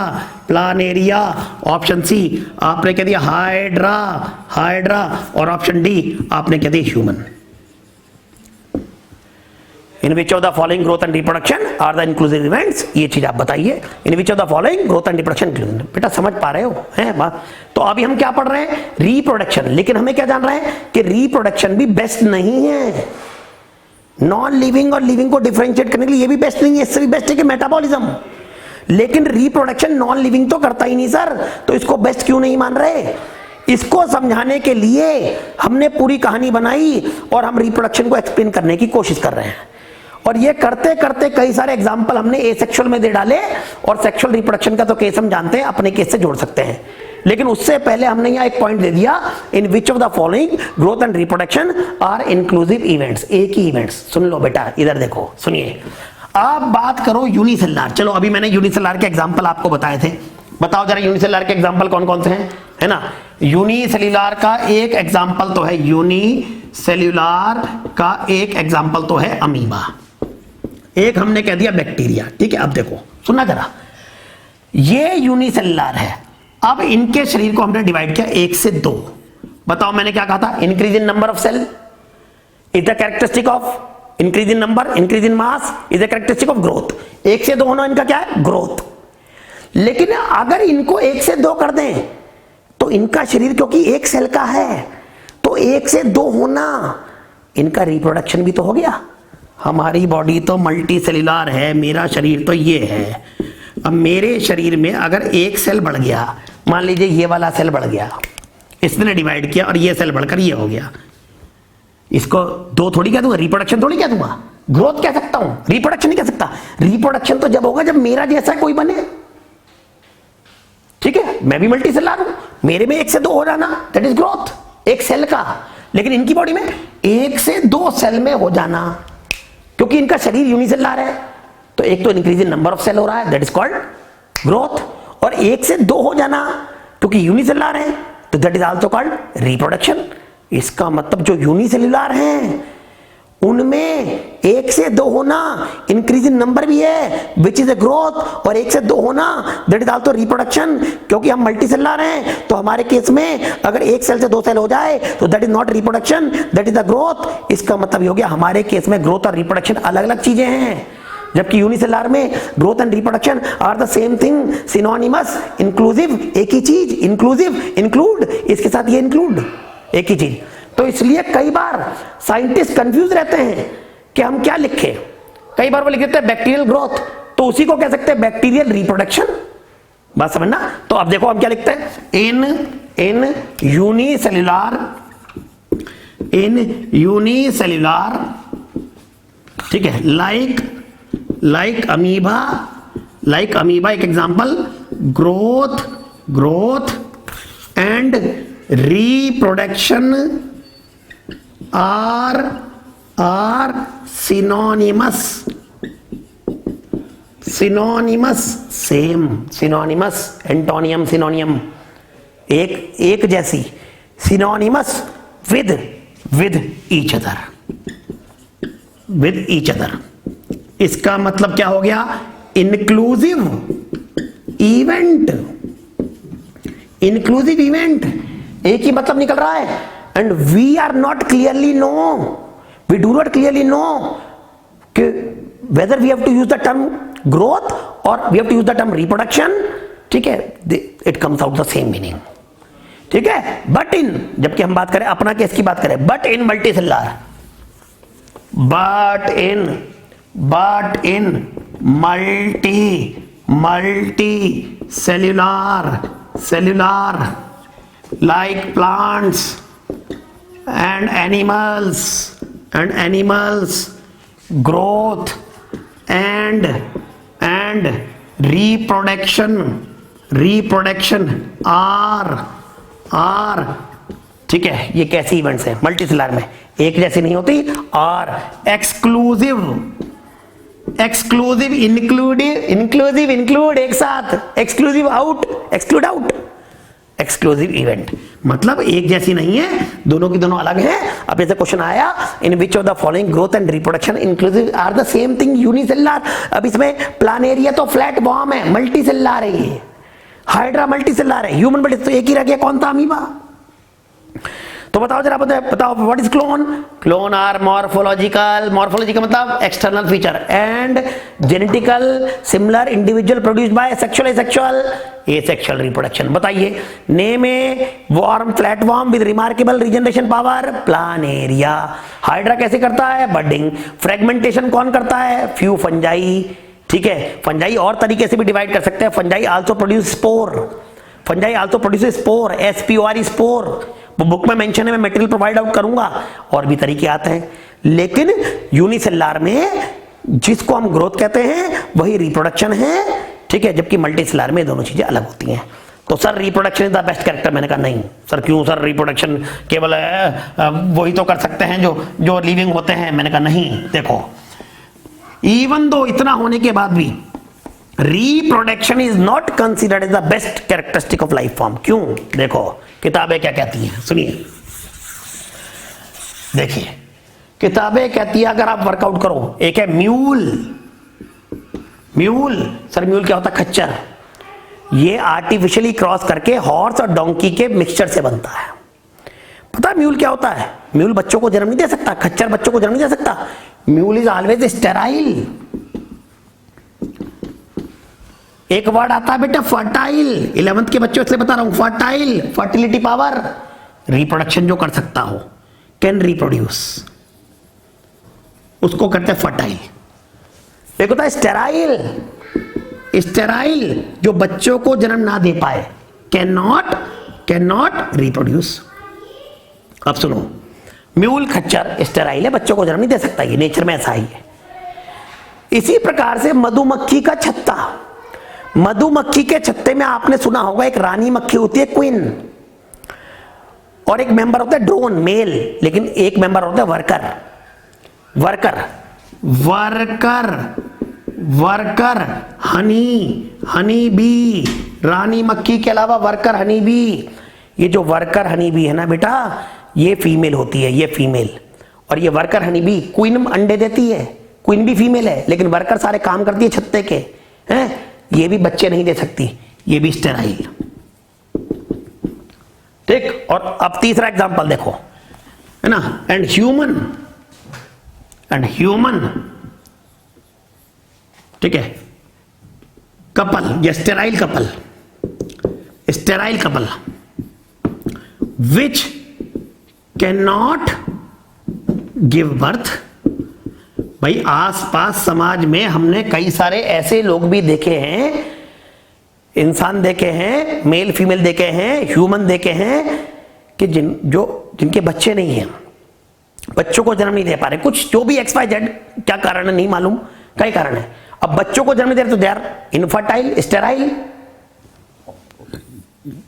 S1: ऑप्शन सी आपने कह दिया हाइड्रा, और ऑप्शन डी आपने कह दिया human. In which of the following growth and reproduction are the inclusive events, ये चीज आप बताइए। In which of the following growth and reproduction, बेटा समझ पा रहे हो हैं बात? तो अभी हम क्या पढ़ रहे हैं? रिप्रोडक्शन। लेकिन हमें क्या जान रहे हैं कि रिप्रोडक्शन भी बेस्ट नहीं है। नॉन लिविंग और लिविंग को डिफरेंशिएट करने के लिए ये भी बेस्ट नहीं है, इससे भी बेस्ट है कि मेटाबॉलिज्म। लेकिन रिप्रोडक्शन नॉन लिविंग तो करता ही नहीं सर, तो इसको बेस्ट क्यों नहीं मान रहे? इसको समझाने के लिए हमने पूरी कहानी बनाई और हम रिप्रोडक्शन को एक्सप्लेन करने की कोशिश कर रहे हैं। और ये करते करते कई सारे एग्जाम्पल हमने एसेक्सुअल में दे डाले, और सेक्सुअल रिप्रोडक्शन का तो केस हम जानते हैं, अपने केस से जोड़ सकते हैं। लेकिन उससे पहले हमने यहाँ एक पॉइंट दे दिया, in which of the following growth and reproduction are inclusive events, एक ही इवेंट्स। सुन लो बेटा, इधर देखो, सुनिए। आप बात करो यूनिसेलुलर, चलो अभी मैंने यूनिसेलुलर के एग्जाम्पल आपको बताए थे, बताओ जरा यूनिसेलुलर के एग्जाम्पल कौन कौन से हैं, है ना? यूनिसेलुलर का एक एग्जाम्पल तो है, यूनिसेलुलर का एक एग्जाम्पल तो है अमीबा, एक हमने कह दिया बैक्टीरिया। ठीक है, अब देखो सुनना जरा, ये यूनिसेलुलर है। अब इनके शरीर को हमने डिवाइड किया 1 से 2। बताओ मैंने क्या कहा था? Increase in number of cell is the characteristic of increase in number, increase in mass is the characteristic of growth. 1 से 2 होना इनका क्या है? ग्रोथ। लेकिन अगर इनको 1 से 2 कर दें तो इनका शरीर क्योंकि एक सेल का है, तो 1 से 2 होना इनका रिप्रोडक्शन भी तो हो गया। हमारी बॉडी तो मल्टी सेलुलर है, मेरा शरीर तो ये है। अब मेरे शरीर में अगर एक सेल बढ़ गया, मान लीजिए ये वाला सेल बढ़ गया, इसने डिवाइड किया और ये सेल बढ़कर ये हो गया, इसको 2 थोड़ी कह दूंगा, रिप्रोडक्शन थोड़ी कह दूंगा, ग्रोथ कह सकता हूं, रिप्रोडक्शन नहीं कह सकता। रिप्रोडक्शन तो जब होगा जब मेरा जैसा कोई बने। ठीक है, मैं भी मल्टी सेलुलर हूं, मेरे में 1 से 2 हो जाना, दैट इज ग्रोथ, एक सेल का। लेकिन इनकी बॉडी में 1 से 2 सेल में हो जाना, क्योंकि इनका शरीर यूनिसेलुलर है, तो एक तो increase in number of cell हो रहा है, दैट इज कॉल्ड ग्रोथ, और एक से दो हो जाना क्योंकि यूनिसेलुलर है तो that is also called reproduction. इसका मतलब जो यूनिसेलुलर हैं उनमें एक से दो होना इंक्रीज इन नंबर भी है विच इज ए ग्रोथ, और एक से दो होना दैट इज आल्सो रिप्रोडक्शन। क्योंकि हम मल्टीसेलुलर हैं तो हमारे केस में अगर एक सेल से दो सेल हो जाए तो that is not reproduction, that is the growth. इसका मतलब ये हो गया हमारे केस में ग्रोथ और रिप्रोडक्शन अलग अलग चीजें हैं, जबकि यूनिसेलुलर में growth and reproduction are the same thing, synonymous, inclusive, एक ही चीज, इंक्लूसिव, इंक्लूड, इसके साथ ये इंक्लूड, एक ही चीज। तो इसलिए कई बार साइंटिस्ट कंफ्यूज रहते हैं कि हम क्या लिखें। कई बार वो लिख देते हैं बैक्टीरियल ग्रोथ, तो उसी को कह सकते हैं बैक्टीरियल रिप्रोडक्शन। बात समझना। तो अब देखो हम क्या लिखते हैं, इन यूनिसेल्युलर, ठीक है, लाइक अमीबा एक example, growth and reproduction are synonymous, same, synonymous, antonyms, synonym, एक जैसी, synonymous with each other। इसका मतलब क्या हो गया, inclusive event, एक ही मतलब निकल रहा है। And we are not clearly know, we do not clearly know whether we have to use the term growth or we have to use the term reproduction, ठीक है, it comes out the same meaning, ठीक है। But in, जबकि हम बात करें अपना case की बात करें, but in multicellular like plants and animals growth and reproduction are ठीक है, ये कैसी इवेंट्स है मल्टीसेलुलर में, एक जैसी नहीं होती, और एक्सक्लूसिव, इंक्लूड एक साथ, exclusive out, exclude out, exclusive event, मतलब एक जैसी नहीं है, दोनों की दोनों अलग हैं। अब जैसे क्वेश्चन आया, in which of the following growth and reproduction inclusive are the same thing unicellular. अब इसमें प्लानेरिया तो फ्लैट बॉम्ब है, मल्टीसेलुलर है, ये हाइड्रा मल्टीसेलुलर है, ह्यूमन बॉडी तो एक ही रह गया, कौन था, अमीबा। तो बताओ जरा, बताओ what is clone. Clone are morphological मतलब external feature, and genetical similar individual produced by sexual asexual reproduction. बताइए, name a worm flat worm with remarkable regeneration power, planaria. Hydra कैसे करता है, बडिंग। फ्रेगमेंटेशन कौन करता है, फ्यू फंजाई, ठीक है। फंजाई और तरीके से भी डिवाइड कर सकते हैं, fungi also produce spore, SPOR spore, वो बुक में मेंशन है, मैं मटेरियल प्रोवाइड आउट करूंगा, और भी तरीके आते हैं। लेकिन यूनिसेलुलर में जिसको हम ग्रोथ कहते हैं वही रिप्रोडक्शन है, ठीक है, जबकि मल्टीसेलुलर में दोनों चीजें अलग होती हैं। तो sir reproduction is the best character, मैंने कहा नहीं सर, क्यों सर, रिप्रोडक्शन केवल वही तो कर सकते हैं जो लिविंग होते हैं। मैंने कहा नहीं, देखो इवन दो इतना होने के बाद भी reproduction is not considered as the best characteristic of life form. क्यों, देखो किताबें क्या कहती हैं, सुनिए, देखिए किताबें कहती है, अगर आप वर्कआउट करो, एक है म्यूल। सर म्यूल क्या होता है, खच्चर। ये आर्टिफिशियली क्रॉस करके हॉर्स और डोंकी के मिक्सचर से बनता है। पता है म्यूल क्या होता है, म्यूल बच्चों को जन्म नहीं दे सकता, खच्चर बच्चों को जन्म नहीं दे सकता। Mule is always sterile. एक वर्ड आता है बेटा फर्टाइल, 11th के बच्चों इसलिए बता रहा हूं, फर्टाइल, फर्टिलिटी पावर, रिप्रोडक्शन जो कर सकता हो, कैन रिप्रोड्यूस, उसको कहते हैं फर्टाइल। एक होता है स्टेराइल, जो बच्चों को जन्म ना दे पाए, कैन नॉट रिप्रोड्यूस। अब सुनो, म्यूल खच्चर स्टेराइल है, बच्चों को जन्म नहीं दे सकता, ये नेचर में ऐसा ही है। इसी प्रकार से मधुमक्खी का छत्ता, मधुमक्खी के छत्ते में आपने सुना होगा एक रानी मक्खी होती है क्वीन, और एक मेंबर होता है ड्रोन मेल, लेकिन एक मेंबर होता है वर्कर। वर्कर हनी बी, रानी मक्खी के अलावा वर्कर हनी बी। ये जो वर्कर हनी बी है ना बेटा, ये फीमेल होती है, ये फीमेल। और ये वर्कर हनी बी, क्वीन अंडे देती है, क्वीन भी फीमेल है, लेकिन वर्कर सारे काम करती है छत्ते के हैं। ये भी बच्चे नहीं दे सकती, ये भी स्टेराइल। ठीक। और अब तीसरा एग्जांपल देखो, है ना, एंड ह्यूमन, ठीक है, कपल, या sterile couple which can not give birth. भाई आसपास समाज में हमने कई सारे ऐसे लोग भी देखे हैं, इंसान देखे हैं, मेल फीमेल देखे हैं, ह्यूमन देखे हैं, कि जिनके बच्चे नहीं हैं, बच्चों को जन्म नहीं दे पा रहे, कुछ जो भी XYZ, क्या कारण है नहीं मालूम, कई कारण है। अब बच्चों को जन्म दे रहे तो दे आर इनफर्टाइल, स्टेराइल,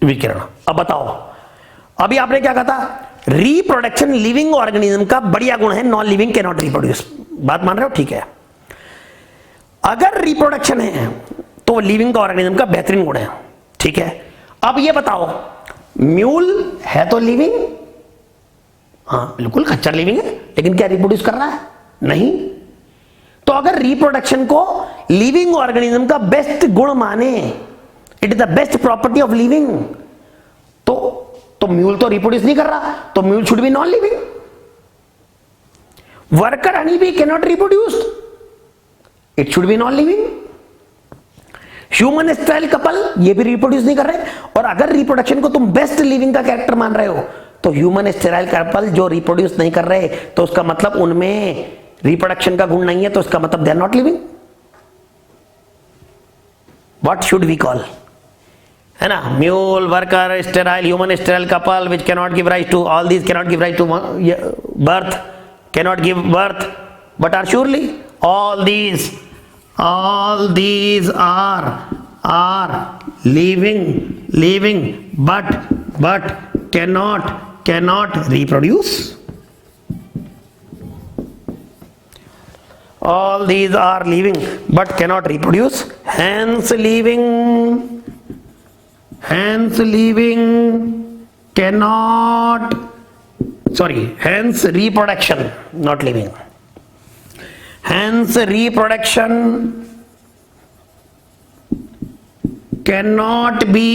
S1: विकिरण। अब बताओ, अभी आपने क्या कहा था, रिप्रोडक्शन लिविंग ऑर्गेनिज्म का बढ़िया गुण है, non living can not reproduce. बात मान रहे हो? ठीक है। अगर रिप्रोडक्शन है तो लिविंग का ऑर्गेनिज्म का बेहतरीन गुण है, ठीक है। अब ये बताओ, म्यूल है तो लिविंग, हाँ बिल्कुल खच्चर लिविंग है, लेकिन क्या रिप्रोड्यूस कर रहा है? नहीं। तो अगर रिप्रोडक्शन को लिविंग ऑर्गेनिज्म का बेस्ट गुण माने, it is the best property of living, तो म्यूल तो रिप्रोड्यूस नहीं कर रहा, तो mule should be non living. Worker honey bee can not reproduce, it should be non living. Human sterile couple, ये भी रिप्रोड्यूस नहीं कर रहे, और अगर रिप्रोडक्शन को तुम बेस्ट लिविंग का कैरेक्टर मान रहे हो, तो ह्यूमन स्टेराइल कपल जो रिप्रोड्यूस नहीं कर रहे, तो उसका मतलब उनमें रिप्रोडक्शन का गुण नहीं है, तो उसका मतलब they are not living. What should we call, है ना, mule, worker, sterile, human sterile couple which can not give rise to, all these can not give rise to birth, can not give birth, but are surely all these are living but cannot reproduce. All these are living but cannot reproduce, hence reproduction, not living. Hence reproduction cannot be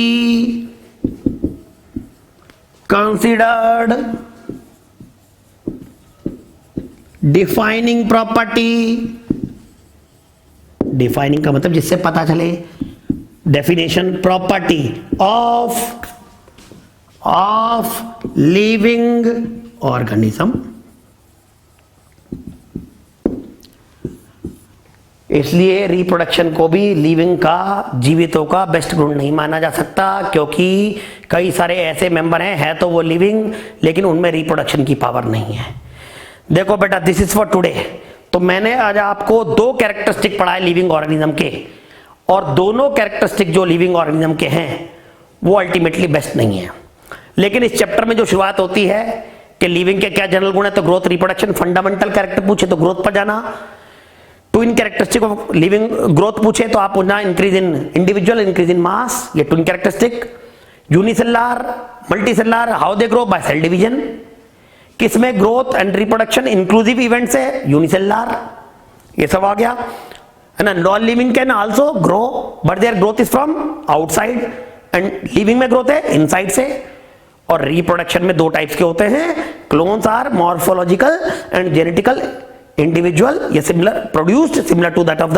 S1: considered defining property. Defining का मतलब जिससे पता चले, definition, property of living organism. इसलिए reproduction को भी living का, जीवितों का बेस्ट गुण नहीं माना जा सकता, क्योंकि कई सारे ऐसे मेंबर हैं, है तो वो लिविंग, लेकिन उनमें रिप्रोडक्शन की पावर नहीं है। देखो बेटा, दिस इज फॉर टुडे। तो मैंने आज आपको दो कैरेक्टरिस्टिक पढ़ाए लिविंग ऑर्गेनिज्म के, और दोनों कैरेक्टरिस्टिक जो लिविंग ऑर्गेनिज्म के हैं वो अल्टीमेटली बेस्ट नहीं है। लेकिन इस चैप्टर में जो शुरुआत होती है कि लिविंग के क्या जनरल गुण है, तो ग्रोथ, रिप्रोडक्शन, फंडामेंटल कैरेक्टर पूछे तो ग्रोथ पर जाना, twin characteristic of living growth पूछे तो आप पूछना increase in individual, increase in mass, ये twin characteristic. Unicellular, multicellular, how they grow, by cell division. किसमें growth and reproduction inclusive events है, यूनिसेलुलर, ये सब आ गया, है ना। Non living can also grow but there growth is from outside, and living में ग्रोथ है इनसाइड से। और रिप्रोडक्शन में दो टाइप्स के होते हैं, clones are morphological and genetical, individual या similar, produced similar to that of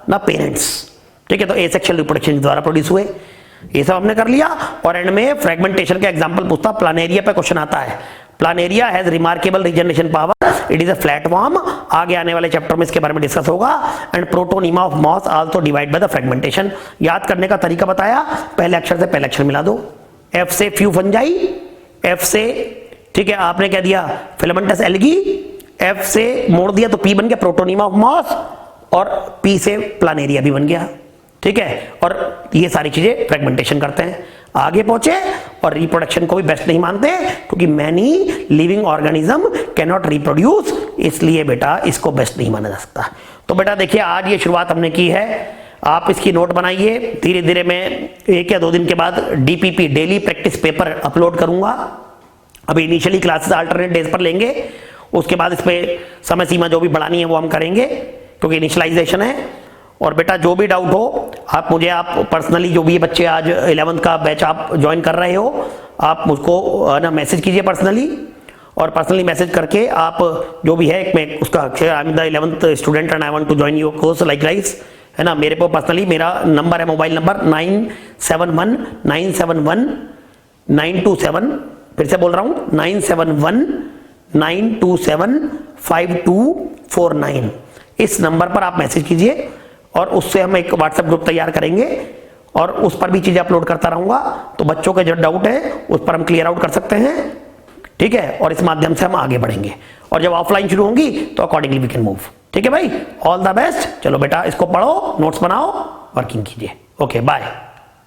S1: the parents, ठीक है। तो एसेक्सुअल रिप्रोडक्शन द्वारा प्रोड्यूस हुए, ये सब हमने कर लिया। और एंड में फ्रेगमेंटेशन का एग्जांपल पूछता, प्लानेरिया पे क्वेश्चन आता है। Planaria has remarkable regeneration power, it is a flat worm, आगे आने वाले चैप्टर में इसके बारे में डिस्कस होगा। And protonema of moss also divide by the fragmentation. याद करने का तरीका बताया, पहले अक्षर से पहले अक्षर मिला दो, एफ से फ्यू फंजाई, एफ से, ठीक है, आपने क्या दिया, फिलामेंटस एल्गी, एफ से मोड़ दिया तो पी बन गया प्रोटोनीमा ऑफ मॉस, और पी से प्लानेरिया भी बन गया, ठीक है। और ये सारी चीजें फ्रेगमेंटेशन करते हैं, आगे पहुंचे। और रिप्रोडक्शन को भी बेस्ट नहीं मानते, क्योंकि many living organism can not reproduce, इसलिए बेटा इसको बेस्ट नहीं माना जा सकता। तो बेटा देखिए आज ये शुरुआत हमने की है, आप इसकी नोट बनाइए। धीरे धीरे मैं 1 या 2 दिन के बाद DPP daily practice paper upload करूंगा। अभी इनिशियली क्लासेस अल्टरनेट डेज पर लेंगे, उसके बाद इस पर समय सीमा जो भी बढ़ानी है वो हम करेंगे क्योंकि इनिशियलाइजेशन है। और बेटा जो भी डाउट हो आप मुझे पर्सनली, जो भी बच्चे आज 11th का बैच आप ज्वाइन कर रहे हो, आप मुझको ना मैसेज कीजिए पर्सनली, और पर्सनली मैसेज करके आप जो भी है मैं उसका I am the 11th student and I want to join your course like rice, है ना। मेरे को पर्सनली मेरा नंबर है, मोबाइल नंबर 9719719227, फिर से बोल रहा हूँ 9719275249। इस नंबर पर आप मैसेज कीजिए और उससे हम एक व्हाट्सएप ग्रुप तैयार करेंगे और उस पर भी चीजें अपलोड करता रहूंगा। तो बच्चों के जो डाउट है उस पर हम क्लियर आउट कर सकते हैं, ठीक है, और इस माध्यम से हम आगे बढ़ेंगे। और जब ऑफलाइन शुरू होंगी तो अकॉर्डिंगली वी कैन मूव। ठीक है भाई, ऑल द बेस्ट। चलो बेटा इसको पढ़ो, नोट्स बनाओ, वर्किंग कीजिए। Okay bye.